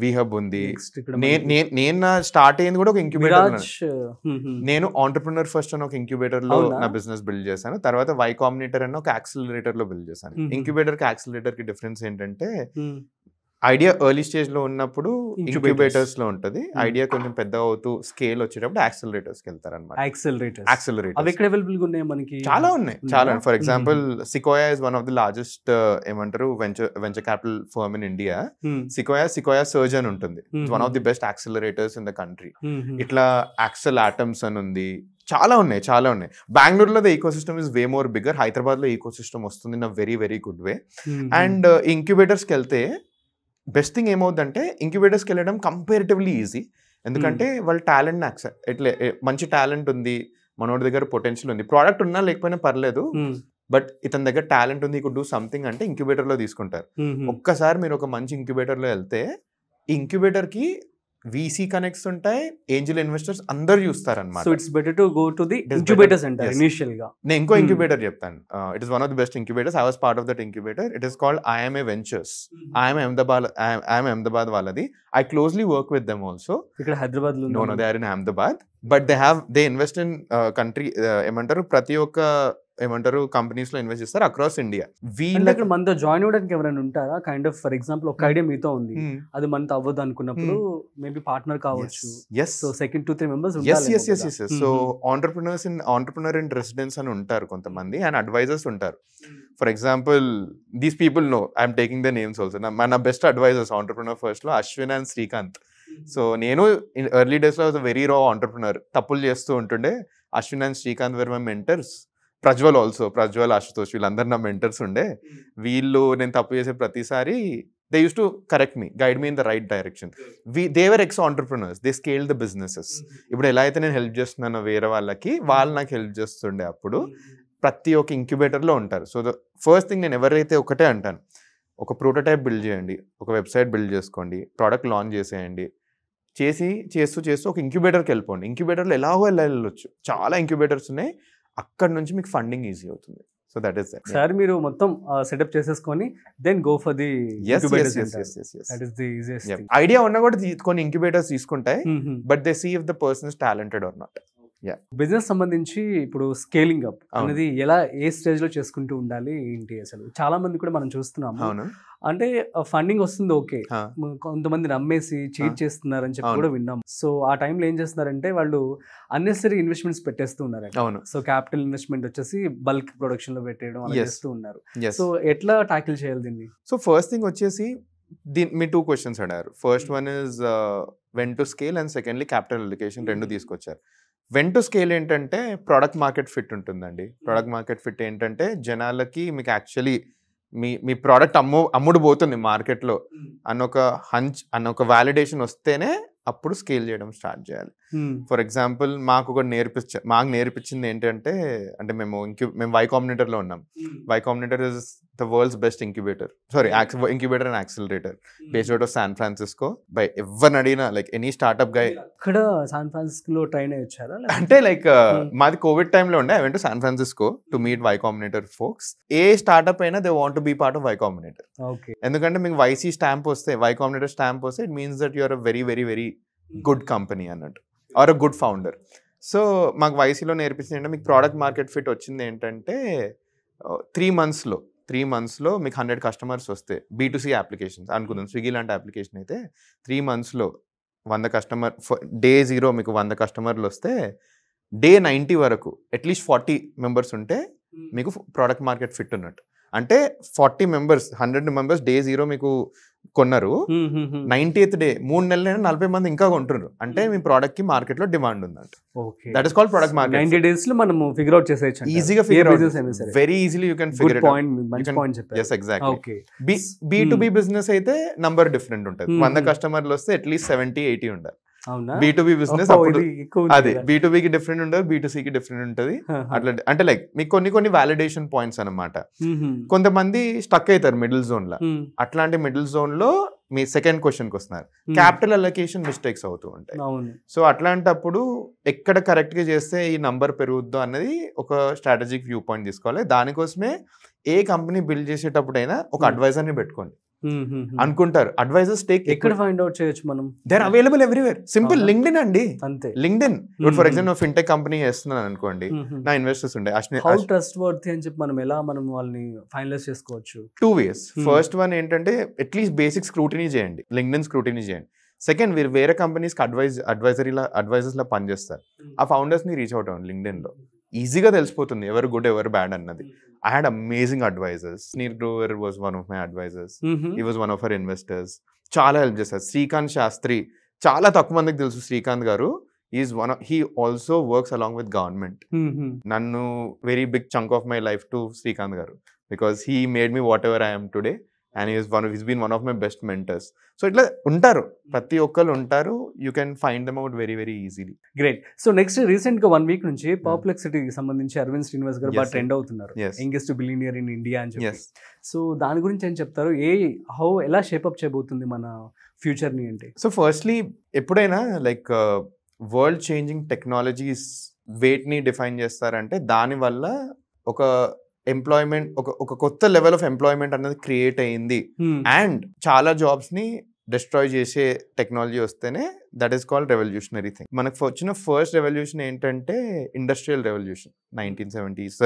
వి హబ్ ఉంది. నేను స్టార్ట్ అయ్యింది కూడా ఒక ఇంక్యుబేటర్. నేను ఆంటర్ప్రినర్ ఫస్ట్ అని ఒక ఇంక్యుబేటర్ లో నా బిజినెస్ బిల్డ్ చేశాను. తర్వాత వై కాంబినేటర్ అని ఒక యాక్సిలరేటర్ లో బిల్డ్ చేశాను. ఇంక్యుబేటర్ కి యాక్సిలరేటర్ కి డిఫరెన్స్ ఏంటంటే, ఐడియా ఎర్లీ స్టేజ్ లో ఉన్నప్పుడు ఇంక్యుబేటర్స్ లో ఉంటుంది, ఐడియా కొంచెం పెద్ద అవుతూ స్కేల్ వచ్చేటప్పుడు యాక్సిలరేటర్స్ కి వెళ్తారు అనమాట. చాలా ఉన్నాయి, చాలా. For example Sequoia is one of the largest ఏమంటారు venture capital firm in India. Sequoia Surge అని ఉంటుంది, one of the best accelerators in the country. ఇట్లా యాక్సెల్ ఆటమ్స్ అని ఉంది, చాలా ఉన్నాయి, చాలా ఉన్నాయి. బెంగళూరులో the ecosystem is way more bigger. Hyderabad లో ఈకో సిస్టమ్ వస్తుంది in a very very good way. And ఇంక్యుబేటర్స్కి వెళ్తే బెస్ట్ థింగ్ ఏమవుతుందంటే, ఇంక్యుబేటర్స్కి వెళ్ళడం కంపేరిటివ్లీ ఈజీ. ఎందుకంటే వాళ్ళ టాలెంట్ని ఎట్లా మంచి టాలెంట్ ఉంది, మనోడి దగ్గర పొటెన్షియల్ ఉంది, ప్రోడక్ట్ ఉన్నా లేకపోయినా పర్లేదు, బట్ ఇతని దగ్గర టాలెంట్ ఉంది, కుడ్ డూ సంథింగ్ అంటే ఇంక్యుబేటర్లో తీసుకుంటారు. ఒక్కసారి మీరు ఒక మంచి ఇంక్యుబేటర్లో వెళ్తే, ఈ ఇంక్యుబేటర్కి VC కనెక్ట్స్ ఉంటాయి, ఏంజల్ ఇన్వెస్టర్స్ అందరూ చూస్తారన్నమాట. So it's better to go to the incubators అంటారు ఇనిషియల్ గా. నేను ఇంకో ఇంక్యుబేటర్ చెప్తాను. It is one of the best incubators. I was part of that incubator. It is called IMA Ventures. IMA Ahmedabad వాళ్ళది. I closely work with them also. ఇక్కడ హైదరాబాద్ లో? No, they are in Ahmedabad, but they invest in country ఏమంటారు, ప్రతి ఒక్క ఏమంటారు companies లో invest చేస్తారు across India. వీళ్ళకి మనతో జాయిన్ అవ్వడానికి ఎవరైనా ఉంటారా? కైండ్ ఆఫ్ ఫర్ ఎగ్జాంపుల్ ఒక ఐడియా మీతో ఉంది, అది మనతో అవ్వదు అనుకున్నప్పుడు మేబీ పార్ట్నర్ కావచ్చు. సో సెకండ్ 2-3 మెంబర్స్ ఉంటారు. సో ఆంటర్ప్రినర్ ఇన్ రెసిడెన్స్ అని ఉంటారు కొంతమంది, అండ్ అడ్వైజర్స్ ఉంటారు. For example these people know I'm taking the names also. మన బెస్ట్ అడ్వైజర్స్ ఆంటర్ప్రినర్ ఫస్ట్ లో అశ్విన్ అండ్ శ్రీకాంత్. సో నేను ఎర్లీ డేస్ లో వెరీ రా ఆంటర్ప్రినర్, తప్పులు చేస్తూ ఉంటుండే. Ashwin and Srikanth were my mentors. Prajwal also, Prajwal, Ashutosh వీళ్ళందరూ నా మెంటర్స్ ఉండే. వీళ్ళు నేను తప్పు చేసే ప్రతిసారి they use to correct me, guide me in the right direction. They were X entrepreneurs, they scale the businesses. ఇప్పుడు ఎలా అయితే నేను హెల్ప్ చేస్తున్నానో వేరే వాళ్ళకి, వాళ్ళు నాకు హెల్ప్ చేస్తుండే. అప్పుడు ప్రతి ఒక్క ఇంక్యుబేటర్లో ఉంటారు. సో ద ఫస్ట్ థింగ్ నేను ఎవరైతే ఒకటే అంటాను, ఒక ప్రోటోటైప్ బిల్డ్ చేయండి, ఒక వెబ్సైట్ బిల్డ్ చేసుకోండి, ప్రోడక్ట్ లాంచ్ చేసేయండి. చేస్తూ ఒక ఇంక్యుబేటర్కి వెళ్ళిపోండి. ఇంక్యుబేటర్లో ఎలాగో వెళ్ళొచ్చు, చాలా ఇంక్యుబేటర్స్ ఉన్నాయి. అక్కడ నుంచి మీకు ఫండింగ్ ఈజీ అవుతుంది. So that is that. Sir మీరు మొత్తం సెటప్ చేసేసుకొని then go for the incubators. That is the easiest thing. Idea ఉన్నా కూడా కొన్ని ఇంక్యుబేటర్స్ తీసుకుంటాయి, but they see if the person is talented or not. Business సంబంధించి ఇప్పుడు స్కేలింగ్ అప్ అనేది ఎలా, ఏ స్టేజ్ లో చేసుకుంటూ ఉండాలి ఏంటి? అసలు చాలా మంది కూడా మనం చూస్తున్నాము, అంటే ఫండింగ్ వస్తుంది ఓకే, కొంతమంది నమ్మేసి చీట్ చేస్తున్నారని చెప్పి కూడా విన్నాం. సో ఆ టైంలో ఏం చేస్తున్నారంటే వాళ్ళు అన్నెసరీ ఇన్వెస్ట్మెంట్స్ పెట్టేస్తూ ఉన్నారు. సో క్యాపిటల్ ఇన్వెస్ట్మెంట్ వచ్చేసి బల్క్ ప్రొడక్షన్ లో పెట్టేయడం అలా చేస్తూ ఉన్నారు. సో ఎట్లా టాకిల్ చేయాలి దీన్ని? సో ఫస్ట్ థింగ్ వచ్చేసి మీ 2 క్వశ్చన్స్ అడిగారు. First one is when to scale, and secondly capital allocation. 2 తీసుకొచ్చారు. వెన్ టు స్కేల్ ఏంటంటే ప్రోడక్ట్ మార్కెట్ ఫిట్ ఉంటుందండి. ప్రోడక్ట్ మార్కెట్ ఫిట్ ఏంటంటే జనాలకి మీకు యాక్చువల్లీ మీ ప్రోడక్ట్ అమ్ముడు పోతుంది మార్కెట్లో అన్నొక వ్యాలిడేషన్ వస్తేనే అప్పుడు స్కేల్ చేయడం స్టార్ట్ చేయాలి. ఫర్ ఎగ్జాంపుల్ మాకు నేర్పించింది ఏంటంటే, అంటే మేము వై కాంబినేటర్లో ఉన్నాం. Y Combinator is the world's best incubator and accelerator based out of San Francisco. బై ఎవరిని అడిగినా, లైక్ ఎనీ స్టార్ట్అప్ గై. ఇక్కడ శాన్ ఫ్రాన్సిస్కోలో ట్రైన్ అయ్యొచ్చారా? అంటే లైక్ మాది కోవిడ్ టైంలో ఉండే. I went to San Francisco to meet Y Combinator folks. ఏ startup అయినా they want to be part of Y Combinator. ఎందుకంటే మీకు వైసీ స్టాంప్ వస్తే, వై కాంబినేటర్ స్టాంప్ వస్తే, it means that you're a very very very good company అన్నట్టు, or a good founder. So మాకు వైసీలో నేర్పించింది ఏంటంటే, మీకు ప్రోడక్ట్ మార్కెట్ ఫిట్ వచ్చింది ఏంటంటే 3 monthsలో మీకు 100 customers వస్తే, B2C అప్లికేషన్స్ అనుకుందాం, స్విగ్గీ లాంటి అప్లికేషన్ అయితే 3 monthsలో 100 కస్టమర్, డే 0 మీకు 100 customers వస్తే డే 90 వరకు అట్లీస్ట్ 40 members ఉంటే మీకు ప్రోడక్ట్ మార్కెట్ ఫిట్ ఉన్నట్టు. అంటే 40 members, 100 members డే 0 మీకు కొన్నారు, 90th డే 3 నెలలైనా 40 మంది ఇంకా కొంటున్నారు. అంటే మీ ప్రోడక్ట్ కి మార్కెట్ లో డిమాండ్ ఉందంట. That is called product market. 90 days లో మనం ఫిగర్ అవుట్ చేసేయచ్చు, ఈజీగా figure out, very easily you can figure it out. మంచి పాయింట్ చెప్పారు. yes exactly. Okay. B2B business అయితే నంబర్ డిఫరెంట్ ఉంటుంది. 100 కస్టమర్లు వస్తే అట్లీస్ట్ 70-80 ఉండాలి. B2B బిజినెస్ అదే, B2B కి డిఫరెంట్ ఉంటుంది, B2C కి డిఫరెంట్ ఉంటుంది. అట్లా అంటే లైక్ మీకు కొన్ని వ్యాలిడేషన్ పాయింట్స్ అనమాట. కొంతమంది స్టక్ అవుతారు మిడిల్ జోన్ లో. అట్లాంటి మిడిల్ జోన్ లో మీ సెకండ్ క్వశ్చన్ కి వస్తున్నారు, క్యాపిటల్ అలొకేషన్ మిస్టేక్స్ అవుతూ ఉంటాయి. సో అట్లాంటప్పుడు ఎక్కడ కరెక్ట్ గా చేస్తే ఈ నంబర్ పెరుగుద్దో అన్నది ఒక స్ట్రాటజిక్ వ్యూ పాయింట్ తీసుకోవాలి. దానికోసమే ఏ కంపెనీ బిల్డ్ చేసేటప్పుడైనా ఒక అడ్వైజర్ ని పెట్టుకోండి. అనుకుంటారు అడ్వైజర్స్ టేక్, ఎక్కడ ఫైండ్ అవుట్ చేయొచ్చు మనం? They are available everywhere. Simple, LinkedIn అండి, అంతే. లింక్డ్ఇన్ ఇప్పుడు ఫర్ ఎగ్జాంపుల్ ఫిన్టెక్ కంపెనీ చేస్తున్నాను అనుకోండి, నా ఇన్వెస్టర్స్ ఉండే, హౌ ట్రస్ట్ వర్తీ అని చెప్పి మనం ఎలా వాళ్ళని ఫైనలైజ్ చేసుకోవచ్చు? 2 ways. ఫస్ట్ వన్ ఏంటంటే అట్లీస్ట్ బేసిక్ స్క్రూటినీ చేయండి, లింక్డ్ఇన్ స్క్రూటినీ చేయండి. సెకండ్, మీరు వేరే కంపెనీస్కి అడ్వైజర్స్ లా పనిచేస్తారు, ఆ ఫౌండర్స్ ని రీచ్ అవుట్ అవ్వండి. లింక్డ్ఇన్ లో ఈజీగా తెలిసిపోతుంది ఎవరు గుడ్ ఎవరు బ్యాడ్ అన్నది. I had amazing advisors. Neil Grover was one of my advisors. He was one of our investors. చాలా హెల్ప్ చేస్తారు. శ్రీకాంత్ శాస్త్రి, చాలా తక్కువ మందికి తెలుసు శ్రీకాంత్ గారు. He also works along with government. నన్ను very big chunk of my life to Srikanth గారు, because he made me whatever I am today. And he's been one of my best mentors. So ఇట్లా ఉంటారు, ప్రతి ఒక్కరు ఉంటారు. You can find them out very very easily. Great. So next recent గా 1 week నుంచి పర్ప్లెక్సిటీకి సంబంధించి అరవింద్ శ్రీనివాస్ గారు బాగా ట్రెండ్ అవుతున్నారు, యంగెస్ట్ బిలియనియర్ ఇన్ ఇండియా అని చెప్పి. సో దాని గురించి ఏం చెప్తారు? ఎలా షేప్అప్ చేయబోతుంది మన ఫ్యూచర్ ని అంటే? సో ఫస్ట్లీ, ఎప్పుడైనా లైక్ వరల్డ్ చేంజింగ్ టెక్నాలజీస్ వేటిని డిఫైన్ చేస్తారంటే దానివల్ల ఒక ఎంప్లాయ్మెంట్, ఒక కొత్త లెవెల్ ఆఫ్ ఎంప్లాయ్మెంట్ అనేది క్రియేట్ అయ్యింది. అండ్ చాలా జాబ్స్ ని డిస్ట్రాయ్ చేసే టెక్నాలజీ వస్తేనే that is called revolutionary thing. మనకు వచ్చిన ఫస్ట్ రెవల్యూషన్ ఏంటంటే ఇండస్ట్రియల్ రెవల్యూషన్ 1700s,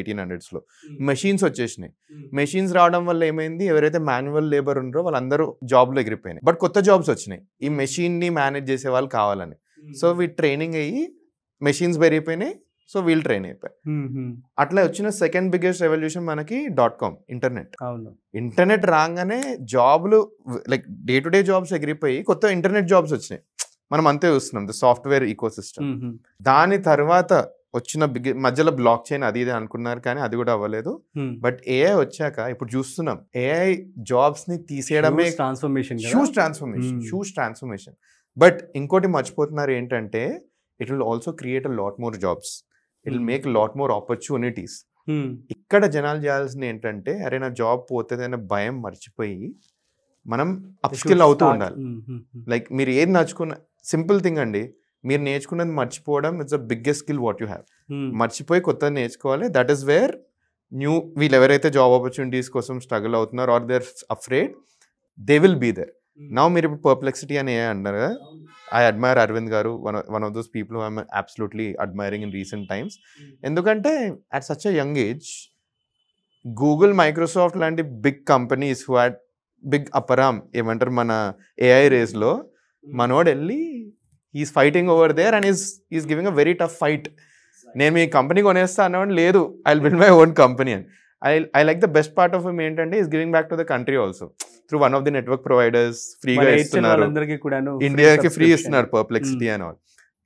1800s లో మెషిన్స్ వచ్చేసినాయి. మెషిన్స్ రావడం వల్ల ఏమైంది, ఎవరైతే మాన్యువల్ లేబర్ ఉన్నారో వాళ్ళందరూ జాబ్లో ఎగిరిపోయినాయి. బట్ కొత్త జాబ్స్ వచ్చినాయి ఈ మెషిన్ ని మేనేజ్ చేసే వాళ్ళు కావాలని. సో వీ ట్రైనింగ్ అయ్యి మెషిన్స్ పెరిగిపోయినాయి, సో వీళ్ళు ట్రైన్ అయిపోయి. అట్లా వచ్చిన సెకండ్ బిగ్గెస్ట్ రెవల్యూషన్ మనకి .com, ఇంటర్నెట్. ఇంటర్నెట్ రాగానే జాబ్లు like day to day jobs ఎగిరిపోయి కొత్త ఇంటర్నెట్ జాబ్స్ వచ్చినాయి. మనం అంతే చూస్తున్నాం, ద సాఫ్ట్వేర్ ఈకో సిస్టమ్. దాని తర్వాత వచ్చిన మధ్యలో బ్లాక్ చైన్ అది ఇది అనుకున్నారు కానీ అది కూడా అవ్వలేదు. బట్ ఏఐ వచ్చాక ఇప్పుడు చూస్తున్నాం ఏఐ జాబ్స్ ని తీసేయడమే హ్యూజ్ ట్రాన్స్ఫర్మేషన్. బట్ ఇంకోటి మర్చిపోతున్నారు ఏంటంటే it will also create a lot more jobs, it will make lot more opportunities. ఇక్కడ జనాలు చేయాల్సింది ఏంటంటే అరే నా జాబ్ పోతుందనే భయం మర్చిపోయి మనం అప్స్కిల్ అవుతూ ఉండాలి. లైక్ మీరు ఏది నేర్చుకున్న సింపుల్ థింగ్ అండి, మీరు నేర్చుకున్నది మర్చిపోవడం it's the biggest skill what you have. మర్చిపోయి కొత్తది నేర్చుకోవాలి. దట్ ఈస్ వేర్ వీళ్ళు ఎవరైతే జాబ్ ఆపర్చునిటీస్ కోసం స్ట్రగుల్ అవుతున్నారు are there afraid they will be there. Now మీరు ఇప్పుడు పర్ప్లెక్సిటీ అని అన్నారు కదా, I admire Arvind garu, one of those people I'm absolutely admiring in recent times. ఎందుకంటే at such a young age Google, Microsoft లాంటి big companies who had big అపరామ్ ఏమంటారు మన ఏఐ రేస్లో మనోడు వెళ్ళి is fighting over there and is giving a very tough fight. నేను మీ కంపెనీ కొనేస్తా అన్నవాడు లేదు, I will build my own company అని. I like the best part of him ఏంటంటే is giving back to the country also through one of the network providers. ఫ్రీగా ఇస్తున్నారు, ఇండియాకి ఫ్రీ ఇస్తున్నారు Perplexity and all.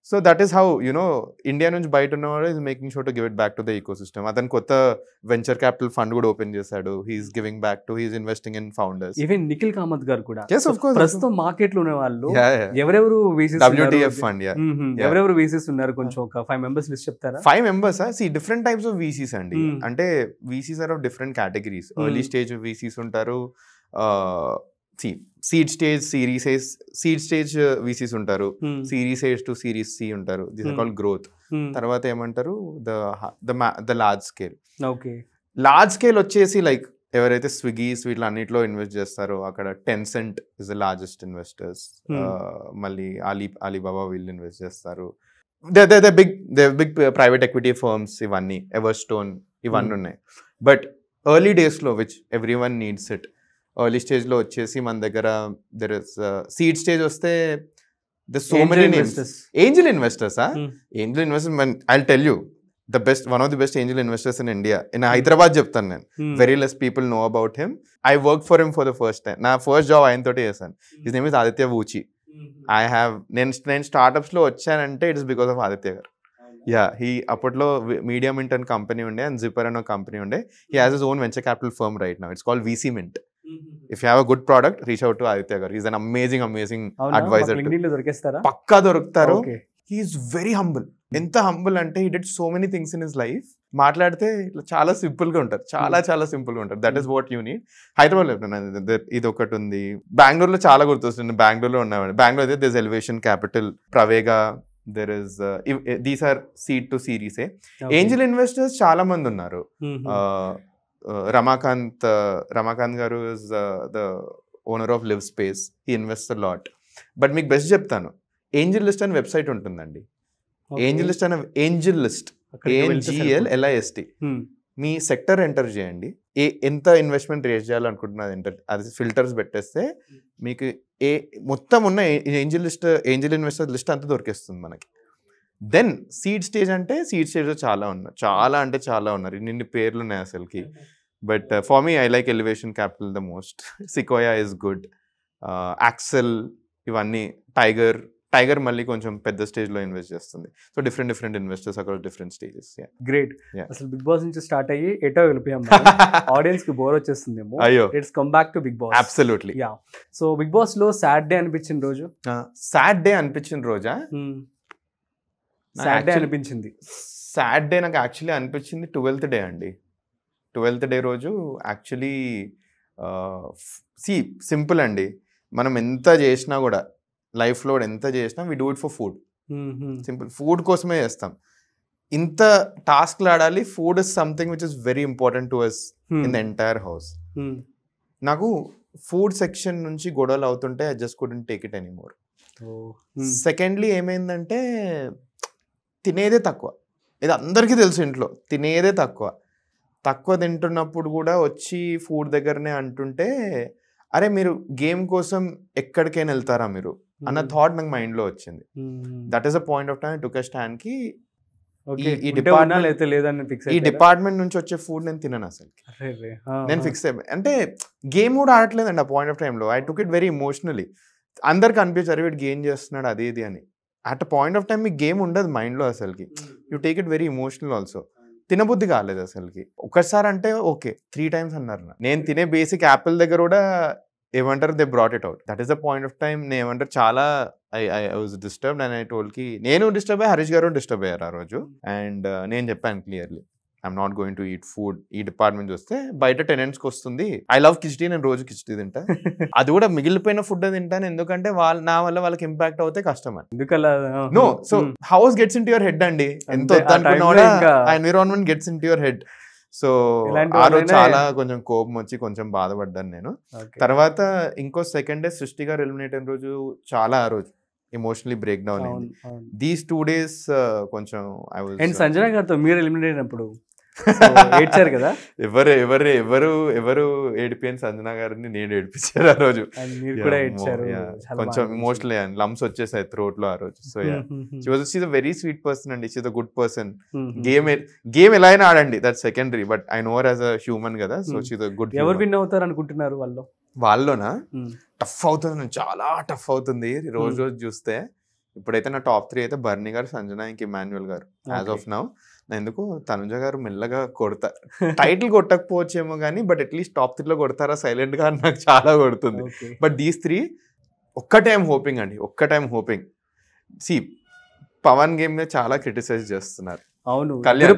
So that is how you know India నుంచి బయట ఉన్నవాడు is making sure to give it back to the ecosystem. అతను కొత్త venture capital fund కూడా ఓపెన్ చేశాడు. He's giving back to, he's investing in founders. Even Nikhil Kamath garu కూడా ప్రస్తుతం market లో ఉన్న వాళ్ళు ఎవరెవరు WTF ఫండ్ ఎవరెవరు వీసీస్ ఉన్నారు, కొంచెం ఒక 5 members లిస్ట్ చెప్తారా? 5 members see different types of VCs అండి. అంటే VCs are of different categories. Early stage VCs ఉంటారు, seed stage seed stage VCs ఉంటారు, series A to series C ఉంటారు. This are called growth. తర్వాత ఏమంటారు the large scale. Large scale వచ్చేసి like ఎవరైతే స్విగ్గీ వీటిలో అన్నిట్లో ఇన్వెస్ట్ చేస్తారో అక్కడ Tencent is the largest investors. మళ్ళీ అలీబాబా వీళ్ళు ఇన్వెస్ట్ చేస్తారు. బిగ్ ప్రైవేట్ ఎక్విటీ ఫర్మ్స్ ఇవన్నీ, ఎవర్స్టోన్ ఇవన్నీ ఉన్నాయి. బట్ ఎర్లీ డేస్లో which every one needs it, early స్టేజ్లో వచ్చేసి మన దగ్గర దెర్ ఇస్ సీడ్ స్టేజ్ వస్తే there's so many names. Angel investors, angel investors, I'll tell you one of the best angel investors in India. In Hyderabad చెప్తాను నేను. Very less people know about him. I worked for him for the first time. నా first job ఆయన తోటి చేశాను. His name is Aditya Vuchi. నేను startups లో వచ్చానంటే it's because of Aditya garu. అప్పట్లో మీడియా మింట్ అని కంపెనీ ఉండే అండ్ జిప్పర్ అని కంపెనీ ఉండే. He has his own venture capital firm right now. It's called VC Mint. If you have a good product, reach out to Aditya garu. He's an amazing advisor. Pakka doruktaru. He is very humble. Enta humble ante he did so many things in his life. మాట్లాడితే చాలా simple గా ఉంటారు, చాలా simple గా ఉంటారు. That is what you need. Hyderabad లో ఇది ఒకటి ఉంది. బెంగళూరులో చాలా గుర్తొస్తుంది. బెంగళూరులో ఉన్నామండి. బెంగళూరు అయితే this Elevation Capital, Pravega, there is these are seed to series A. Angel investors చాలా మంది ఉన్నారు. Ramakant garu is the owner of Live Space. He invest lot. But మీకు బెస్ట్ చెప్తాను, ఏంజల్ లిస్ట్ అనే వెబ్సైట్ ఉంటుందండి. ఏంజల్ లిస్ట్ అనే ఏంజల్ లిస్ట్ ANGLLIST. మీ sector enter చేయండి, ఎంత ఇన్వెస్ట్మెంట్ రేస్ చేయాలనుకుంటున్నది అది ఫిల్టర్స్ పెట్టేస్తే మీకు మొత్తం ఉన్న ఏంజల్ ఇన్వెస్టర్ లిస్ట్ అంతా దొరికేస్తుంది మనకి. దెన్ సీడ్ స్టేజ్ అంటే సీడ్ స్టేజ్లో చాలా ఉన్నారు. ఇన్ని పేర్లు ఉన్నాయి అసలుకి. But for me I like Elevation Capital the most. Sequoia is good. Accel ఇవన్నీ. టైగర్ మళ్ళీ కొంచెం పెద్ద స్టేజ్ లో ఇన్వెస్ట్ చేస్తుంది. So different investors across different stages. Great. అసలు బిగ్ బాస్ నుంచి స్టార్ట్ అయ్యి ఎటో వెళ్ళిపోయాం. ఆడియన్స్ కి బోర్ వచ్చేస్తుందేమో. అయ్యో, let's come back to Bigg Boss. Absolutely. So Bigg Boss లో సాడ్ డే అనిపించిన రోజా? సాడ్ డే అనిపించింది. సాడ్ డే నాకు యాక్చువల్లీ అనిపించింది 12th డే అండి. 12th డే రోజు యాక్చువల్లీ సింపుల్ అండి. మనం ఎంత చేసినా కూడా లైఫ్లో ఎంత చేసినా we do it for food. Simple, food కోసమే చేస్తాం. ఇంత టాస్క్లు ఆడాలి. Food is something which is very important to us in the entire house. నాకు ఫుడ్ సెక్షన్ నుంచి గొడవలు అవుతుంటే I just couldn't take it anymore. Secondly ఏమైందంటే తినేదే తక్కువ. ఇది అందరికీ తెలుసు, ఇంట్లో తినేదే తక్కువ తింటున్నప్పుడు కూడా వచ్చి ఫుడ్ దగ్గరనే అంటుంటే అరే మీరు గేమ్ కోసం ఎక్కడికైనా వెళ్తారా మీరు అన్న థాట్ నాకు మైండ్లో వచ్చింది. That is a point of time took stand కి ఈ డిపార్ట్మెంట్ నుంచి వచ్చే ఫుడ్ నేను తినను అసలు. నేను ఫిక్స్ అయిపోయి, అంటే గేమ్ కూడా ఆడట్లేదండి ఆ పాయింట్ ఆఫ్ టైంలో. I took it very emotionally. అందరికి అనిపించారు వీడు గేమ్ చేస్తున్నాడు అది ఇది అని. At a point of time మీకు గేమ్ ఉండదు మైండ్లో అసలుకి. You take it very emotional also. తినబుద్ధి కాలేదు అసలుకి. ఒకసారి అంటే ఓకే, 3 times అన్నారు. నేను తినే బేసిక్ యాపిల్ దగ్గర కూడా ఏమంటారు, they brought it out. That is the point of time. నేను ఏమంటారు చాలా I was disturbed and I told కి నేను డిస్టర్బ్ అయ్యి, హరీష్ గారు డిస్టర్బ్ అయ్యారు ఆ రోజు. అండ్ నేను చెప్పాను clearly, I'm not going to eat food. ఈ డిపార్ట్మెంట్ చూస్తే బయట టెనెంట్స్కి వస్తుంది. ఐ లవ్ కిచడీ, నేను రోజు కిచడీ తింటా. అది కూడా మిగిలిపోయిన ఫుడ్ తింటాను, ఎందుకంటే నా వల్ల వాళ్ళకి ఇంపాక్ట్ అవుతే కష్టం అని. No, so house gets into your head అండి. ఎంత వద్దనుకున్నా కూడా ఆ environment gets into your head. So ఆ రోజు చాలా కొంచెం కోపం వచ్చి కొంచెం బాధపడ్డాను నేను. తర్వాత ఇంకో సెకండ్ డే సృష్టి గారు ఎలిమినేట్ అయిన రోజు చాలా ఆ రోజు ఎమోషనల్లీ బ్రేక్ డౌన్ అయింది. దీస్ 2 days కొంచెం ఐ వాజ్. అండ్ సంజన గారితో మీరు ఎలిమినేట్ అయినప్పుడు ఏడ్చారు కదా. ఎవరు ఏడిపోయిన సంజన గారిని నేను ఏడిపించారు ఆ రోజు. మీరు కూడా ఏడ్చారు. కొంచెం ఎమోషనల్ లమ్స్ వచ్చేసాయి థ్రోట్ లో ఆ రోజు. So she's a very sweet person అండి. She's a good person. Game ఎలా అయినా ఆడండి, that secondary, but I know her as a human కదా. So she's a good. ఎవరు విన్ అవుతారు అనుకుంటున్నారు వాళ్ళలోనా? టఫ్ అవుతుంది, చాలా టఫ్ అవుతుంది రోజు రోజు చూస్తే. ఇప్పుడైతే నా టాప్ 3 అయితే బర్నీ గారు, సంజన, ఇంక ఇమాన్యుయల్ గారు యాజ్ ఆఫ్ నౌ. ఎందుకు తనుజ గారు మెల్లగా కొడతారు, టైటిల్ కొట్టకపోవచ్చేమో కానీ బట్ అట్లీస్ట్ టాప్ 3లో కొడతారా సైలెంట్ గా నాకు చాలా కొడుతుంది. బట్ దీస్ 3 ఒక్కటే ఐమ్ హోపింగ్ అండి, ఒక్కటే I'm hoping. See Pavan game ని చాలా క్రిటిసైజ్ చేస్తున్నారు. అవును, కళ్యాణ్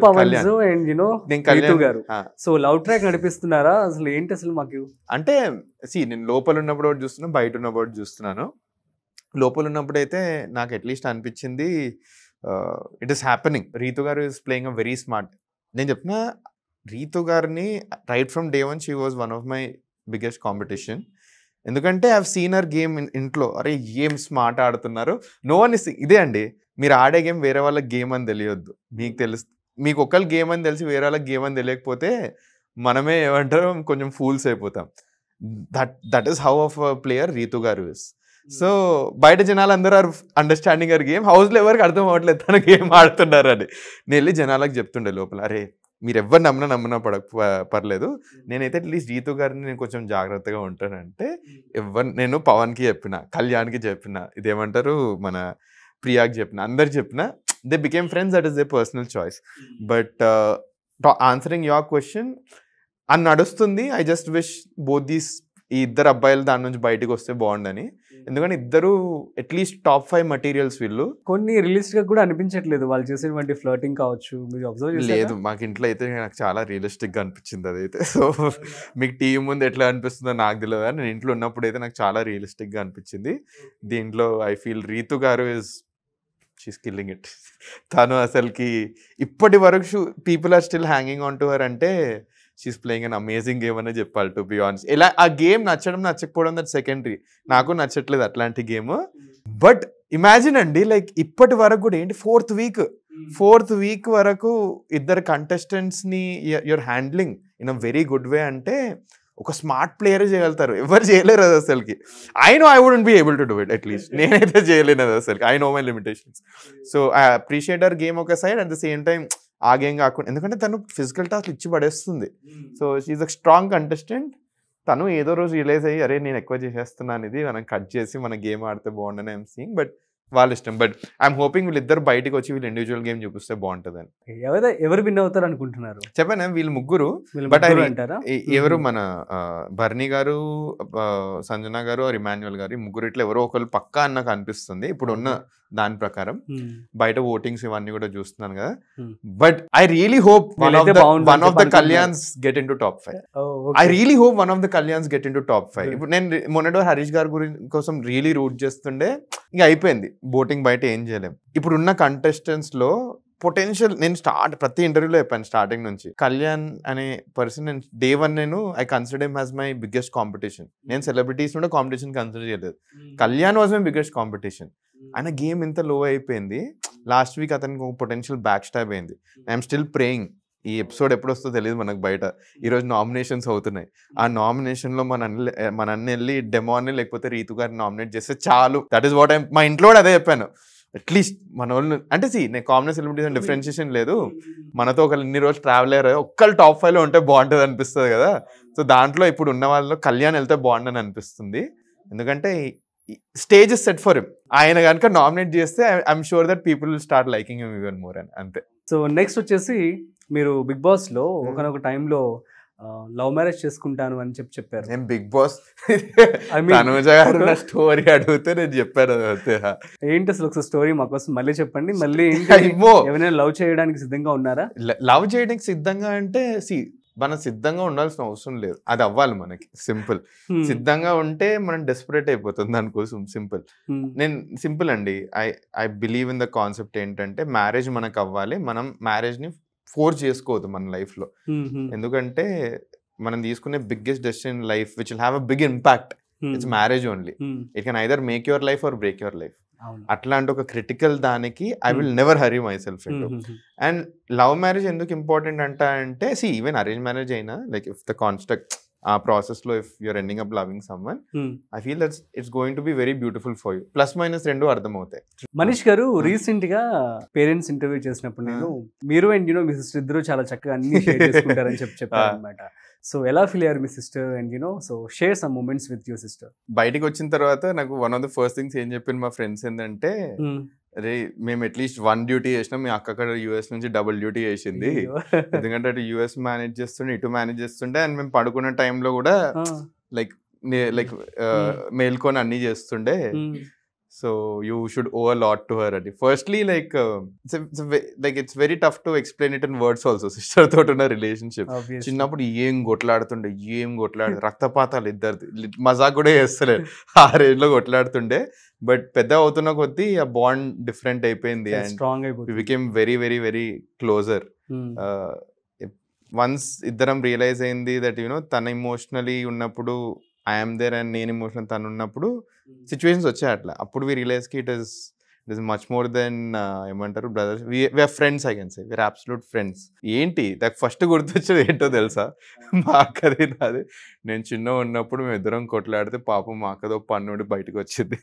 గారు. సో లవ్ ట్రాక్ నడిపిస్తున్నారా అసలు ఏంటి అసలు మాకు? అంటే సి నేను లోపల ఉన్నప్పుడు ఒకటి చూస్తున్నాను, బయట ఉన్నప్పుడు ఒకటి చూస్తున్నాను. లోపల ఉన్నప్పుడు అయితే నాకు అట్లీస్ట్ అనిపించింది it is happening. Rithu garu is playing a very smart. నేను చెప్పిన రీతు గారిని right from day 1 she was one of my biggest competition. ఎందుకంటే I have seen her game ఇంట్లో. అరే ఏం స్మార్ట్ ఆడుతున్నారు. నో వన్ ఇస్ ఇదే అండి, మీరు ఆడే గేమ్ వేరే వాళ్ళకి గేమ్ అని తెలియొద్దు. మీకు మీకు ఒకళ్ళ గేమ్ అని తెలిసి వేరే వాళ్ళకి గేమ్ అని తెలియకపోతే మనమే ఏమంటారు కొంచెం ఫూల్స్ అయిపోతాం. That is how of a player Ritu garu is. So బయట జనాలు అందరూ ఆర్ అండర్స్టాండింగ్ గారు గేమ్, హౌస్లో ఎవరికి అర్థం అవ్వట్లేదు తన గేమ్ ఆడుతున్నారు అని. నేను వెళ్ళి జనాలకు చెప్తుండే లోపల, అరే మీరు ఎవరు నమ్మినా పర్లేదు, నేనైతే అట్లీస్ట్ రీతు గారిని నేను కొంచెం జాగ్రత్తగా ఉంటానంటే నేను పవన్కి చెప్పిన, కళ్యాణ్కి చెప్పిన, ఇదేమంటారు మన ప్రియాకి చెప్పిన, అందరికి చెప్పిన. They became friends, that is they personal choice. But answering your question, అని నడుస్తుంది. I just wish both these ఈ ఇద్దరు అబ్బాయిలు దాని నుంచి బయటకు వస్తే బాగుండని. ఎందుకంటే ఇద్దరు అట్లీస్ట్ టాప్ 5 మెటీరియల్స్ వీళ్ళు. కొన్ని రియలిస్టిక్ గా కూడా అనిపించట్లేదు వాళ్ళు చేసేటువంటి ఫ్లర్టింగ్ కావచ్చు, మీరు అబ్జర్వ్ చేశారా? లేదు, మాకు ఇంట్లో అయితే నాకు చాలా రియలిస్టిక్ గా అనిపించింది అదైతే. సో మీకు టీవీ ముందు ఎట్లా అనిపిస్తుందో నాకు తెలియదు, నేను ఇంట్లో ఉన్నప్పుడు అయితే నాకు చాలా రియలిస్టిక్ గా అనిపించింది. దీంట్లో ఐ ఫీల్ రీతు గారు షీస్ కిల్లింగ్ ఇట్. తను అసలుకి ఇప్పటి వరకు people are still hanging on to her అంటే she's playing an amazing game అనే చెప్పాలి, టు బి ఆనెస్ట్. ఎలా ఆ గేమ్ నచ్చడం నచ్చకపోవడం దట్ సెకండరీ. నాకు నచ్చట్లేదు అట్లాంటి గేమ్. బట్ ఇమాజిన్ అండి, లైక్ ఇప్పటి వరకు కూడా ఏంటి ఫోర్త్ వీక్ వరకు ఇద్దరు కంటెస్టెంట్స్ ని you're handling in a very good way. అంటే ఒక స్మార్ట్ ప్లేయర్ చేయగలుగుతారు, ఎవరు చేయలేరు అది అసలుకి. I wouldn't be able to do it, at least నేనైతే చేయలేను అది అసలుకి. I know my limitations. So I appreciate our game ఒక side, at the same time ఆ గేమ్ కాకుండా, ఎందుకంటే తను ఫిజికల్ టాస్క్ ఇచ్చి పడేస్తుంది. So she's a strong contestant. తను ఏదో రోజు రియలైజ్ అయ్యి అరే నేను ఎక్కువ చేసేస్తున్నాను, ఇది మనం కట్ చేసి మన గేమ్ ఆడితే బాగుండని ఐఎమ్ సీయింగ్. బట్ వాళ్ళ ఇష్టం. బట్ ఐఎమ్ హోపింగ్ వీళ్ళిద్దరు బయటకు వచ్చి వీళ్ళు ఇండివిజువల్ గేమ్ చూపిస్తే బాగుంటుందని. ఎవరు విన్ అవుతారు అనుకుంటున్నారు? చెప్పాను వీళ్ళు ముగ్గురు. బట్ ఎవరు మన బర్నీ గారు, సంజన గారు, ఇమాన్యుయల్ గారు, ఈ ముగ్గురు ఇట్లా ఎవరో ఒకరు పక్కా అని నాకు అనిపిస్తుంది ఇప్పుడు ఉన్న దాని ప్రకారం. బయట ఓటింగ్స్ ఇవన్నీ కూడా చూస్తున్నాను కదా. But I really hope one of the Kalyan's get in to top 5. I really hope one of the Kalyan's get in to top 5. ఇప్పుడు నేను మొన్నటి హరీష్ గారి కోసం రియలీ రూట్ చేస్తుండే, ఇంకా అయిపోయింది. బోటింగ్ బయట ఏం చేయలేం. ఇప్పుడు ఉన్న కంటెస్టెంట్స్ లో పొటెన్షియల్, నేను ప్రతి ఇంటర్వ్యూలో చెప్పాను స్టార్టింగ్ నుంచి, కళ్యాణ్ అనే పర్సన్ నేను డే 1 నేను I consider him as my biggest competition. నేను సెలబ్రిటీస్ కూడా కాంపిటీషన్ కన్సిడర్ చేయలేదు. Kalyan was my biggest competition. ఆయన గేమ్ ఇంత లో అయిపోయింది. లాస్ట్ వీక్ అతనికి ఒక పొటెన్షియల్ బ్యాక్ స్టాప్ అయింది. I'm still praying. ఈ ఎపిసోడ్ ఎప్పుడు వస్తుందో తెలియదు మనకు బయట. ఈరోజు నామినేషన్స్ అవుతున్నాయి. ఆ నామినేషన్లో మన అన్ని వెళ్ళి డెమోని లేకపోతే రీతు గారిని నామినేట్ చేస్తే చాలు. దట్ ఈస్ వాట్ మా ఇంట్లో కూడా అదే చెప్పాను. అట్లీస్ట్ మన వాళ్ళు అంటే నేను కామన్ సెలబ్రిటీస్ అని డిఫరెన్షియేషన్ లేదు, మనతో ఒకళ్ళు ఇన్ని రోజులు ట్రావెల్ అయ్యారు, ఒక్కళ్ళు టాప్ 5లో ఉంటే బాగుంటుంది అనిపిస్తుంది కదా. సో దాంట్లో ఇప్పుడు ఉన్న వాళ్ళలో కళ్యాణ్ వెళ్తే బాగుండని అనిపిస్తుంది. ఎందుకంటే stage is set for him. ఆయన కనుక నామినేట్ చేస్తే I'm sure that people will start liking him even more అని. అంతే. సో నెక్స్ట్ వచ్చేసి మీరు బిగ్ బాస్ లో ఒకనొక టైంలో లవ్ మ్యారేజ్ చేసుకుంటాను అని చెప్పారు. నేను Bigg Boss I mean- Tanuja garu నా స్టోరీ అడిగితే నేను చెప్పాను అంతే. ఏంటి అసలు ఒకసారి స్టోరీ మాకోసం మళ్ళీ చెప్పండి. మళ్ళీ అయ్యో. ఏమైనా లవ్ చేయడానికి సిద్ధంగా ఉన్నారా? లవ్ చేయడానికి సిద్ధంగా అంటే మనం సిద్ధంగా ఉండాల్సిన అవసరం లేదు, అది అవ్వాలి మనకి. సింపుల్. సిద్ధంగా ఉంటే మనం డెస్పరేట్ అయిపోతుంది దానికోసం. సింపుల్. నేను సింపుల్ అండి. I believe in the concept ఏంటంటే మ్యారేజ్ మనకు అవ్వాలి, మనం మ్యారేజ్ ని ఫోర్స్ చేసుకోవద్దు మన లైఫ్ లో. ఎందుకంటే మనం తీసుకునే biggest decision in life which will have a big impact, it's marriage only. It can either make your life or break your life. అట్లాంటి ఒక క్రిటికల్ దానికి I will never hurry myself into. And love marriage ఎందుకు important అంటే even arrange marriage అయినా, like if the construct ఆ process లో if you're ending up loving someone, I feel that's it's going to be very beautiful for you. Plus minus రెండు అర్థం అవుతాయి. మనీష్ గారు recent గా పేరెంట్స్ ఇంటర్వ్యూ చేసినప్పుడు నేను మీరు అండ్ మీ సిస్టర్ ఇద్దరు చాలా చక్కగా అన్ని షేర్ చేసుకుంటారని చెప్పారు అనమాట. సో ఎలా ఫీల్ అయ్యారు మీ sister and so share some moments with your sister? బయటికి వచ్చిన తర్వాత నాకు one of the first things ఏం చెప్పిన మా ఫ్రెండ్స్ ఏంటంటే, అరే మేము అట్లీస్ట్ 1 డ్యూటీ చేసినాం, మీ అక్క అక్కడ యూఎస్ నుంచి డబుల్ డ్యూటీ చేసింది. ఎందుకంటే అటు యూఎస్ మేనేజ్ చేస్తుండే, ఇటు మేనేజ్ చేస్తుండే, అండ్ మేము పడుకున్న టైంలో కూడా లైక్ మేల్కొని అన్ని చేస్తుండే. So you should owe a lot to her. అది firstly like it's very tough to explain it in words also. Sister తోటి ఉన్న రిలేషన్షిప్ చిన్నప్పుడు ఏం కొట్లాడుతుండే, రక్తపాతాలు ఇద్దరిది, మజాక్ కూడా చేస్తలేదు, ఆ రేంజ్ లో కొట్లాడుతుండే. బట్ పెద్ద అవుతున్న కొద్దీ ఆ బాండ్ డిఫరెంట్ అయిపోయింది and we became very very very closer. Once ఇద్దరం రియలైజ్ అయింది దట్ తన ఇమోషనలీ ఉన్నప్పుడు ఐఎమ్ దేర్ అండ్ నేను ఇమోషనల్ తను ఉన్నప్పుడు సిచ్యువేషన్స్ వచ్చాయి అట్లా. అప్పుడు వి రియలైజ్ కి it is much more than ఏమంటారు brothers, we're friends. I can say we're absolute friends. ఏంటి నాకు ఫస్ట్ గుర్తొచ్చేది ఏంటో తెలుసా? మా అక్కది నాది. నేను చిన్న ఉన్నప్పుడు మేము ఇద్దరం కొట్లాడితే పాపం మా అక్కదో పన్నుడి బయటకు వచ్చింది.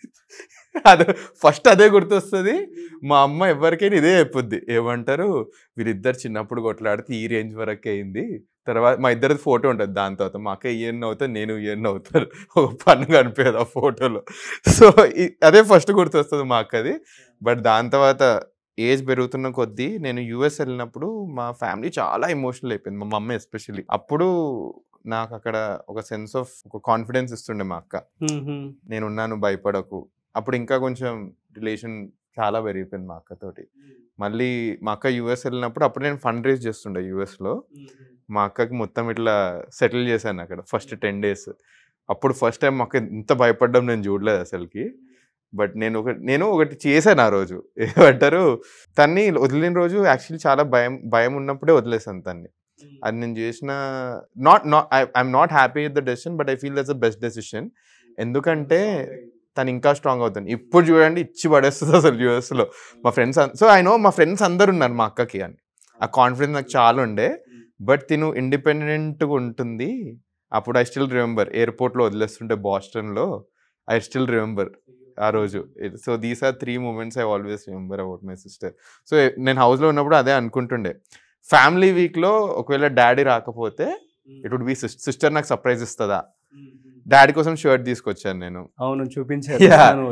ఫస్ట్ అదే గుర్తొస్తుంది. మా అమ్మ ఎవరికైనా ఇదే చెప్పుద్ది, ఏమంటారు వీరిద్దరు చిన్నప్పుడు కొట్లాడితే ఈ రేంజ్ వరకు అయింది, తర్వాత మా ఇద్దరిది ఫోటో ఉంటుంది, దాని తర్వాత మా అక్క ఇయర్ని అవుతుంది, నేను ఇయర్ని అవుతాను, ఒక పన్ను కనిపించదు ఆ ఫోటోలో. సో అదే ఫస్ట్ గుర్తొస్తుంది మా అక్కది. బట్ దాని తర్వాత ఏజ్ పెరుగుతున్న కొద్దీ నేను యూఎస్ వెళ్ళినప్పుడు మా ఫ్యామిలీ చాలా ఎమోషనల్ అయిపోయింది, మా మమ్మీ ఎస్పెషల్లీ. అప్పుడు నాకు అక్కడ ఒక సెన్స్ ఆఫ్ ఒక కాన్ఫిడెన్స్ ఇస్తుండే మా అక్క, నేనున్నాను భయపడకు. అప్పుడు ఇంకా కొంచెం రిలేషన్ చాలా పెరిగిపోయింది మా అక్కతోటి. మళ్ళీ మా అక్క యూఎస్ వెళ్ళినప్పుడు అప్పుడు నేను ఫండ్ రేజ్ చేస్తుండే యూఎస్లో. మా అక్కకి మొత్తం ఇట్లా సెటిల్ చేశాను అక్కడ ఫస్ట్ 10 days. అప్పుడు ఫస్ట్ టైం మా అక్క ఇంత భయపడ్డం నేను చూడలేదు అసలుకి. బట్ నేను ఒకటి చేశాను ఆ రోజు, ఏమంటారు తన్ని వదిలిన రోజు యాక్చువల్లీ చాలా భయం ఉన్నప్పుడే వదిలేసాను తన్ని. అది నేను చేసిన I'm not happy with the decision, but I feel that's the best decision. ఎందుకంటే తను ఇంకా స్ట్రాంగ్ అవుతుంది. ఇప్పుడు చూడండి ఇచ్చి పడేస్తుంది అసలు యూఎస్లో. మా ఫ్రెండ్స్, సో ఐ నో మా ఫ్రెండ్స్ అందరు ఉన్నారు మా అక్కకి అని, ఆ కాన్ఫిడెన్స్ నాకు చాలా ఉండే. బట్ తిను ఇండిపెండెంట్గా ఉంటుంది. అప్పుడు ఐ స్టిల్ రిమెంబర్ ఎయిర్పోర్ట్లో వదిలేస్తుంటే బాస్టన్లో, ఐ స్టిల్ రిమెంబర్ ఆ రోజు. So these are 3 moments I always remember about my sister. So నేను హౌస్లో ఉన్నప్పుడు అదే అనుకుంటుండే, ఫ్యామిలీ వీక్లో ఒకవేళ డాడీ రాకపోతే ఇట్ వుడ్ బి సిస్టర్ నాకు సర్ప్రైజ్ ఇస్తుందా. డాడీ కోసం షర్ట్ తీసుకొచ్చాను నేను. అవును, చూపించాను.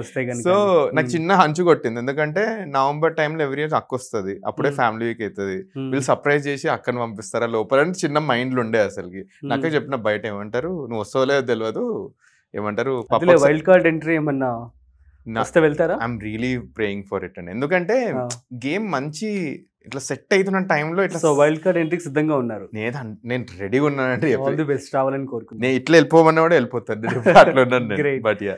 సో నాకు చిన్న హంచు కొట్టింది, ఎందుకంటే నవంబర్ టైంలో ఎవ్రీ ఇయర్ అక్క వస్తుంది, అప్పుడే ఫ్యామిలీ వీక్ అవుతుంది, వీళ్ళు సర్ప్రైజ్ చేసి అక్కని పంపిస్తారా లోపల అంటే చిన్న మైండ్లో ఉండే అసలుకి. నాకే చెప్పిన బయట ఏమంటారు నువ్వు వస్తావులేదో తెలియదు, ఏమంటారు వైల్డ్ కార్డ్ ఎంట్రీ ఏమన్నా వస్తే వెళ్తారా? I'm really praying for it అండి. ఎందుకంటే గేమ్ మంచి ఇట్లా సెట్ అవుతున్న టైంలో ఇట్లా వైల్డ్ కార్డ్ ఎంట్రీకి సిద్ధంగా ఉన్నారు. నేను రెడీగా ఉన్నానంటే ఆల్ ది బెస్ట్ రావాలని కోరుకుంటున్నాను. నేను ఇట్లా వెళ్ళిపోమన్నా కూడా వెళ్ళిపోతాను అట్లా ఉన్నాను. బట్ యా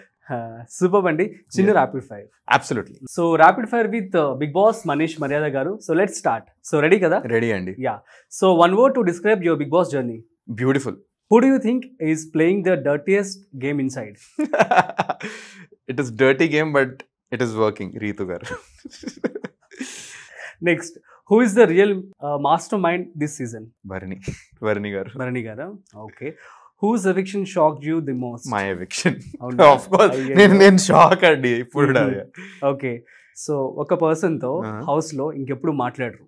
సూపర్ అండి. చిన్న rapid fire. Absolutely. So rapid fire with Bigg Boss Manish Maryada garu. So let's start. So ready కదా? రెడీ అండి. Yeah. So 1 word to describe your Big Boss journey. Beautiful. Who do you think is playing the dirtiest game inside? It is dirty game, but it is working. Ritu garu. Next, who is the real mastermind this season? Varni garu. Varni garu. Okay. Whose eviction shocked you the most? My eviction. Of course. నేను shock అండి ఇప్పుడు. Okay. So ఒక person తో house లో ఇంకెప్పుడు మాట్లాడరు,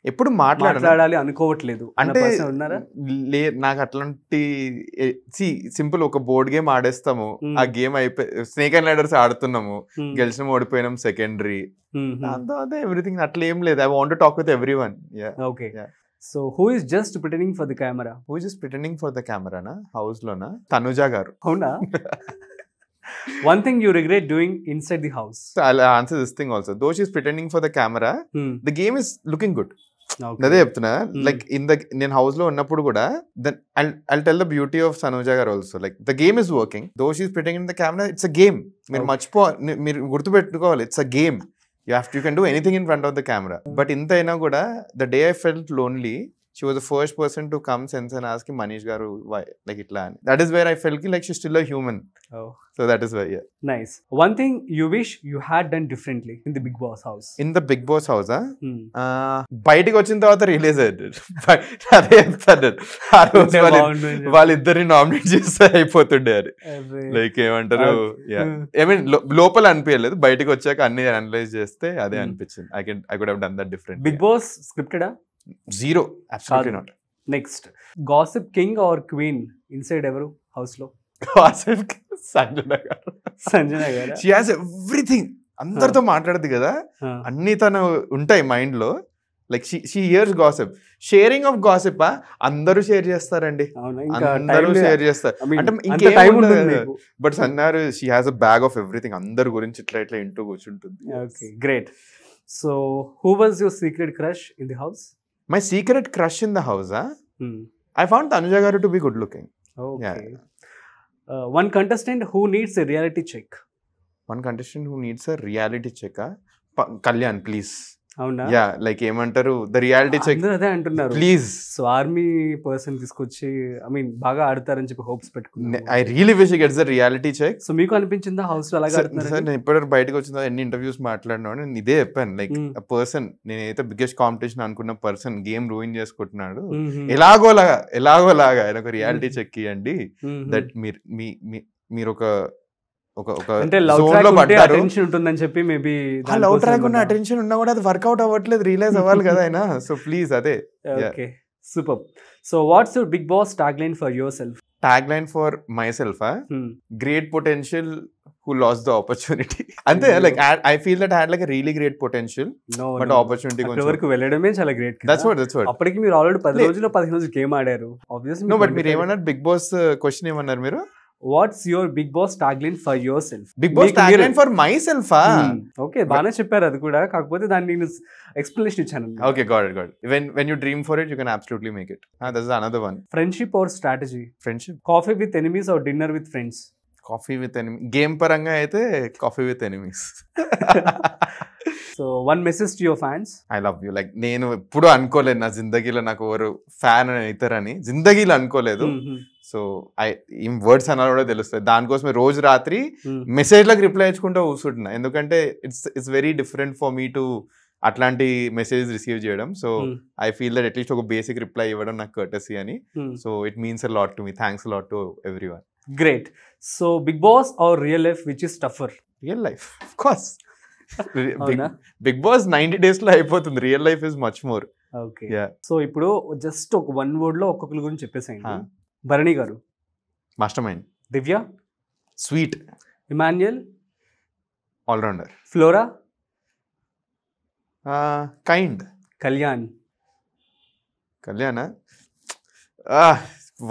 ఎప్పుడు మాట్లాడాలి అనుకోవట్లేదు అంటే ఉన్నారా? నాకు అట్లాంటి సింపుల్ ఒక బోర్డ్ గేమ్ ఆడేస్తాము, ఆ గేమ్ అయిపోయి స్నేక్ అండ్ ల్యాడర్స్ ఆడుతున్నాము, గెలిచినాం ఓడిపోయినాం సెకండరీ, దాంతో అదే ఎవ్రీథింగ్ అట్లా ఏం లేదు. I want to talk with everyone. Okay, so who is just pretending for the camera? Who is just pretending for the కెమెరానా? హౌస్ లోనా తనుజా గారు. అవునా? One thing you regret doing inside the house? So I'll answer this thing also. Though she's pretending for the camera, the game is looking good. అదే చెప్తున్నా. Like నేను house లో ఉన్నప్పుడు కూడా I'll tell the beauty of Sanuja గారు also. Like the game is working. Though she's pretending the camera, it's a game. మీరు గుర్తుపెట్టుకోవాలి, it's a game. You can do anything in front of the camera. But ఇంత అయినా కూడా the day I felt lonely, she was the first person to come sense and ask Manish garu why like itla ani. That is where I felt like she's still a human. Oh, so that is why. Yeah, nice. One thing you wish you had done differently in the Big Boss house? In the Big Boss house బయటికి వచ్చిన తర్వాత release అయ్యాడు. అదే చెప్తాడు, ఆ రోజు వాళ్ళిద్దరిని nominate చేస్తే అయిపోతుండే అది. లైక్ ఏమంటారు, ఐ మీన్ లోపల అనిపించలేదు, బయటకు వచ్చాక అన్ని అనలైజ్ చేస్తే అదే అనిపించింది. I could have done that differently. Big Boss scripted? Zero, absolutely not. Next, gossip king or queen inside ఎవరు హౌస్ లో? Gossip సంజన గారు. She has everything. అందరితో మాట్లాడదు కదా, అన్ని తను ఉంటాయి మైండ్ లో. Like she hears gossip. Sharing of gossip అందరూ షేర్ చేస్తారండి, అందరూ షేర్ చేస్తారు. అంటే ఇంకేం ఉండదు. బట్ సన్నారు she has a bag of everything. అందరి గురించి ఇట్లా ఇట్లా ఇంటూ కూర్చుంటుంది. Okay, great. So who was your secret crush in the house? My secret crush in the house, I found Tanuja garu to be good looking. Okay. Yeah. One contestant who needs a reality check. One contestant who needs a reality check, Kalyan, please. అవునా? Yeah, like ఏమంటారు, the reality check అదే అంటున్నారు please. So army person తీసుకొచ్చి I mean బాగా ఆడతారని చెప్పి hopes పెట్టుకున్నాను. I really wish gets the reality check. So మీకు అనిపించిందా హౌస్ లో అలాగే ఆడుతున్నారు? సార్ నేను ఇప్పటివరకు బయటకు వచ్చిన ఎన్ని ఇంటర్వ్యూస్ మాట్లాడినా నేను ఇదే చెప్పాను. లైక్ అ పర్సన్, నేనైతే బిగ్గెస్ట్ కాంపిటీషన్ అనుకున్న పర్సన్ గేమ్ రూయిన్ చేసుకుంటున్నాడు. ఎలాగోలాగా ఆయన ఒక రియాలిటీ చెక్ ఇవ్వండి. దట్ మీరు ఒక అటెన్షన్ ఉంటుందని చెప్పి మేబీ లవ్ ట్రాక్ ఉన్న అటెన్షన్ ఉన్నా కూడా అది వర్కౌట్ అవ్వట్లేదు, రియలైజ్ అవ్వాలి కదా ఆయన. సో ప్లీజ్ అదే. Okay, super. So what's your Bigg Boss tagline for yourself? Tagline for myself, great potential who lost the opportunity. అంతే, like I feel that I had like a really great potential, but opportunity కొంచెం వరకు వెళ్ళడమే చాలా great. That's what. అప్పటికి మీరు already 10 రోజుల్లో 15 రోజులు game ఆడారు. ఆబ్వియస్లీ. నో, బట్ మీరు ఏమన్నారు బిగ్ బాస్ క్వశ్చన్ ఏమన్నారు మీరు? What's your Bigg Boss tagline for yourself? Bigg Boss tagline for myself. Okay, బాగానే చెప్పారు అది కూడా, కాకపోతే దాన్ని నేను ఎక్స్ప్లెనేషన్ ఇచ్చాను. Okay, got it. when you dream for it, you can absolutely make it. This is another one. Friendship or strategy? Friendship. Coffee with enemies or dinner with friends? Coffee with enemies. Game పరంగా అయితే coffee with enemies. So one message to your fans? I love you. Like నేను ఎప్పుడు అనుకోలేదు నా జిందగీలో నాకు ఎవరు fan అవుతారని, జిందగీలో అనుకోలేదు. సో ఈ వర్డ్స్ అన్నా కూడా తెలుస్తుంది. దానికోసమే రోజు రాత్రి మెసేజ్లకు రిప్లై ఇచ్చుకుంటూ కూర్చుంటున్నా. ఎందుకంటే it's very different for me to అట్లాంటి మెసేజ్ రిసీవ్ చేయడం. So I feel that at least ఒక బేసిక్ రిప్లై ఇవ్వడం నాకు కర్టసీ అని. So it means a lot to me. Thanks a lot to everyone. Great. So Bigg Boss or real life, which is tougher? Real life, of course. Bigg Boss 90 days లో అయిపోతుంది. Real life is much more. Okay, so ఇప్పుడు just ఒక 1 word లో ఒక్కొక్కరి గురించి చెప్పేసాయండి. Bharani garu mastermind. Divya sweet. Emmanuel all rounder. Flora kind. Kalyan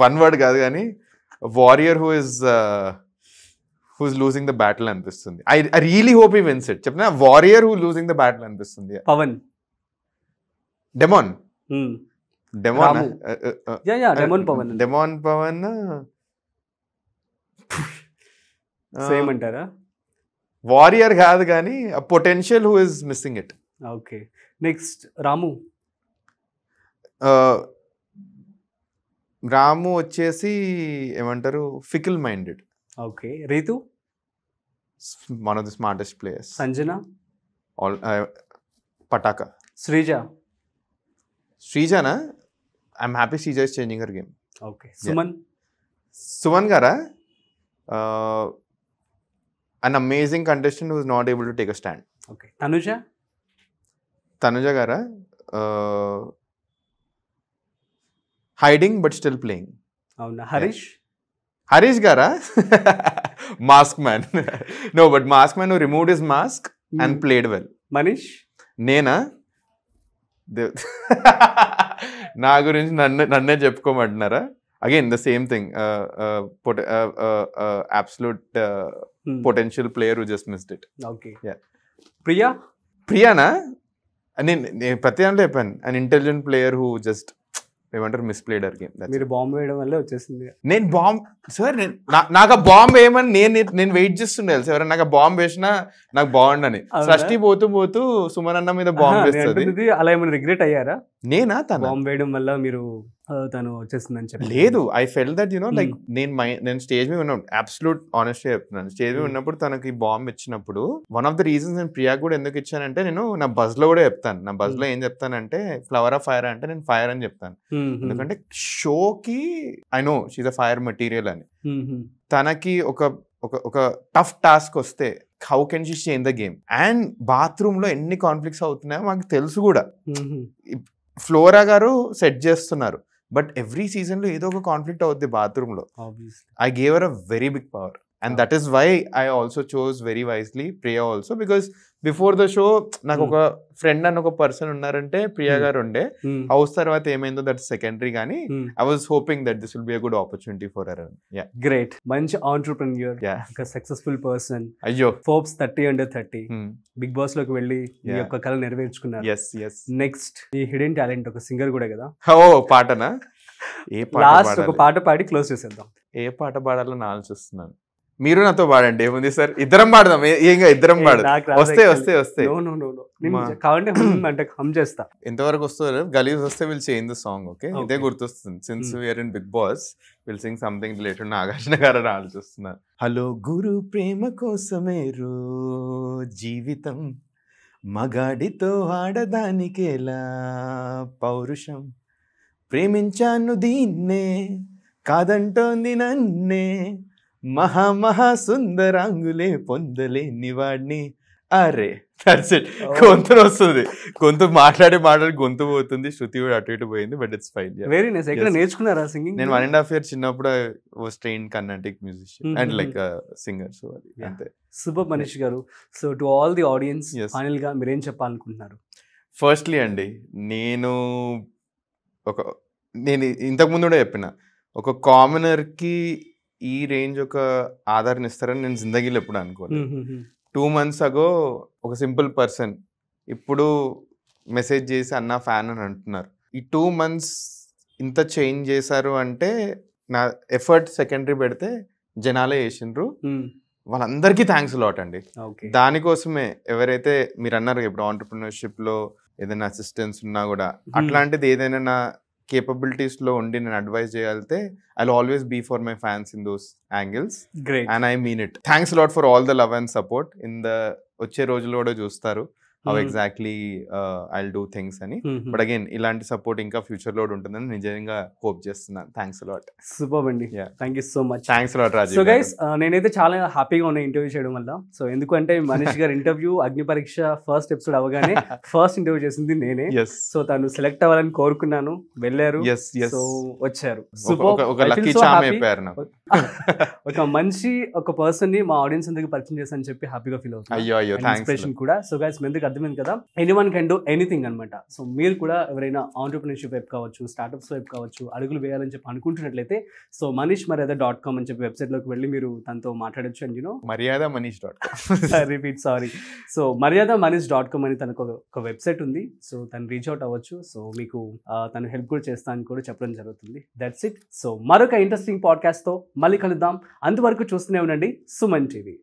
one word కాదు కానీ warrior who is losing the battle అనిపిస్తుంది. I really hope he wins it. చెప్పిన warrior who losing the battle అనిపిస్తుంది. పవన్. డెమాన్ పవన్ సేమ్ అంటారా? వారియర్ కాదు కానీ potential who is missing it. Okay, next Ramu. Ramu వచ్చేసి ఏమంటారు, fickle minded. Okay, Rithu. One of the smartest players. Sanjana. పటాకా. శ్రీజనా, I'm happy Sreeja is changing her game. Okay, Suman గారా, an amazing contestant who is not able to take a stand. Okay, Tanuja గారా, hiding but still playing. అవునా? హరీష్ గారా? Mask man. No, but mask man removed his mask and played well. Manish? నేనా? నా గురించి నన్నే చెప్పుకోమంటున్నారా? Again the same thing, absolute potential player who just missed it. Okay. Yeah. ప్రియానా? నేను ప్రతి దాంట్లో చెప్పాను, an intelligent player who just ఏమంటారు మిస్ప్లేడ్ అవర్ గేమ్. మీరు బాంబు వేయడం వల్లే వచ్చేసింది. నేను బాంబ్ సార్, నాకు ఆ బాంబ్ వేయమని నేను వెయిట్ చేస్తుండే తెలుసు. ఎవరైనా నాకు ఆ బాంబ్ వేసినా నాకు బాగుండని. సృష్టి పోతూ సుమన్ అన్న మీద బాంబ్ వేస్తుంది. అలా ఏమైనా రిగ్రెట్ అయ్యారా? నేనా? తన బాంబ్ వేయడం వల్ల మీరు తను వచ్చేసిందని చెప్పి? లేదు, ఐ ఫెల్ దట్ లైక్ నేను స్టేజ్ మీద ఉన్నాను, అబ్సల్యూట్ ఆనెస్ట్గా చెప్తున్నాను. స్టేజ్ మీద ఉన్నప్పుడు తనకి బాంబ్ ఇచ్చినప్పుడు వన్ ఆఫ్ ద రీజన్స్ నేను ప్రియా కూడా ఎందుకు ఇచ్చానంటే, నేను నా బజ్ లో కూడా చెప్తాను. నా బజ్ లో ఏం చెప్తానంటే, ఫ్లవర్ ఆఫ్ ఫైర్ అంటే నేను ఫైర్ అని చెప్తాను. ఎందుకంటే షోకి I know she's a fire material అని. తనకి ఒక టఫ్ టాస్క్ వస్తే how can she change the game. And bathroom లో ఎన్ని కాన్ఫ్లిక్ట్స్ అవుతున్నాయో మాకు తెలుసు కూడా. ఫ్లోరా గారు సెట్ చేస్తున్నారు, బట్ ఎవ్రీ సీజన్ లో ఏదో ఒక కాన్ఫ్లిక్ట్ అవుద్ది బాత్రూమ్ లో. I gave her a very big power and that is why I also chose very wisely Priya also. Because before the show నాకు ఒక ఫ్రెండ్ అని ఒక పర్సన్ ఉన్నారంటే ప్రియా గారు ఉండే. హౌస్ తర్వాత ఏమైందో దట్ సెకండరీ, కానీ I was hoping that this will be a good opportunity for her. Great, మంచి ఆంటర్‌ప్రెన్యూర్, ఒక సక్సెస్ఫుల్ పర్సన్. అయ్యో, ఫోర్బ్స్ 30 బిగ్ బాస్ లోకి వెళ్ళి ఈ యొక్క కళ నెరవేర్చుకున్నారు. నెక్స్ట్ ఈ హిడెన్ టాలెంట్ ఒక సింగర్ కూడా కదా. ఓ పాటనా? ఏ పాట? లాస్ట్ ఒక పాట పాడి క్లోజ్ చేసేద్దాం. ఏ పాట పాడాలో నా ఆలోచిస్తున్నాను. మీరు నాతో పాడండి, ఏముంది సార్, ఇద్దరం పాడదాం. ఏంగా ఇద్దరం పాడదాం. వస్తే కావాలంటే అంటే హమ్ చేస్తా. ఎంతవరకు వస్తుంది? గలీజ్ వస్తే will change the song. Okay, ఇదే గుర్తొస్తుంది. Since we're in Bigg Boss will sing something related. Nagarjuna garu ఆలోచిస్తున్నారు. హలో గురు, ప్రేమ కోసమే రో జీవితం, మగాడితో ఆడదానికేలా పౌరుషం, ప్రేమించాను దీన్నే కాదంటోంది నన్నే, మహా సుందరాంగులే పొందలేని వాడిని. అరే దట్స్ ఇట్. గొంతు వస్తుంది, గొంతు మాట్లాడి గొంతు పోతుంది. శృతి కూడా అటు ఇటు పోయింది, but it's fine. Very nice. ఎక్కడ నేర్చుకున్నారా సింగింగ్? నేను 1.5 years చిన్నప్పుడు was trained Carnatic musician and like singer. So అంతే. సూపర్ మనీష్ గారు. So to all the audience, final గా మీరు ఏం చెప్పాలనుకుంటున్నారు? ఫస్ట్లీ అండి, నేను ఇంతకుముందు కూడా చెప్పిన, ఒక కామనర్ కి ఈ రేంజ్ ఒక ఆధారణ ఇస్తారని నేను జిందగీలో ఎప్పుడు అనుకోలేదు. 2 months ago ఒక సింపుల్ పర్సన్ ఇప్పుడు మెసేజ్ చేసి అన్న ఫ్యాన్ అని అంటున్నారు. ఈ 2 months ఇంత చేంజ్ చేశారు అంటే నా ఎఫర్ట్ సెకండరీ పెడితే జనాలే చేసిండ్రు. వాళ్ళందరికీ థ్యాంక్స్ లాట్ అండి. దానికోసమే ఎవరైతే మీరు అన్నారు ఇప్పుడు ఆంటర్‌ప్రెన్యూర్‌షిప్ లో ఏదైనా అసిస్టెన్స్ ఉన్నా కూడా, అట్లాంటిది ఏదైనా నా కేపబిలిటీస్ లో ఉండి నేను అడ్వైజ్ చేయగలిగితే I will always be for my fans in those angles. Great. And I mean it. Thanks lot for all the love and support. వచ్చే రోజుల్లో కూడా చూస్తారు how exactly I'll do things అని. బట్ అగైన్ ఇలాంటి support ఇంకా future లో ఉంటుందని నిజంగా హోప్ చేస్తున్నాను. Thanks a lot. సూపర్ అండి, thank you so much. Thanks a lot Rajeev. So guys, నేనైతే చాలా హ్యాపీగా ఉన్నా ఇంటర్వ్యూ చేయడం వల్ల. సో ఎందుకంటే మనీష్ గారి ఇంటర్వ్యూ అగ్ని పరీక్ష ఫస్ట్ ఎపిసోడ్ అవగానే ఫస్ట్ ఇంటర్వ్యూ చేసింది నేనే. సో తను సెలెక్ట్ అవ్వాలని కోరుకున్నాను, వెళ్ళారు, సో వచ్చారు. ఒక మంచి ఒక పర్సన్ ని మా ఆడియన్స్ అందరికి పరిచయం చేశాను చెప్పి హ్యాపీగా ఫీల్ అవుతుంది. ఇన్స్పిరేషన్ కూడా. సో గైస్, మీ అందరికి అర్థమైంది కదా, ఎనీవన్ కెన్ డూ ఎనీథింగ్ అనమాట. సో మీరు కూడా ఎవరైనా ఆంటర్‌ప్రెన్యూర్‌షిప్ వైపు కావచ్చు, స్టార్ట్అప్స్ వైపు కావచ్చు, అడుగులు వేయాలని చెప్పి అనుకుంటున్నట్లయితే సో manishmaryada.com అని చెప్పి వెబ్సైట్ లోకి వెళ్ళి మీరు తనతో మాట్లాడొచ్చు. And repeat sorry. So maryadamanish.com అని తనకు ఒక వెబ్సైట్ ఉంది. సో తను రీచ్ అవుట్ అవ్వచ్చు. సో మీకు తను హెల్ప్ కూడా చేస్తానని కూడా చెప్పడం జరుగుతుంది. That's it. సో మరొక ఇంట్రెస్టింగ్ పాడ్కాస్ట్ తో మళ్ళీ కలుద్దాం. అంతవరకు చూస్తూనే ఉండండి సుమన్ టీవీ.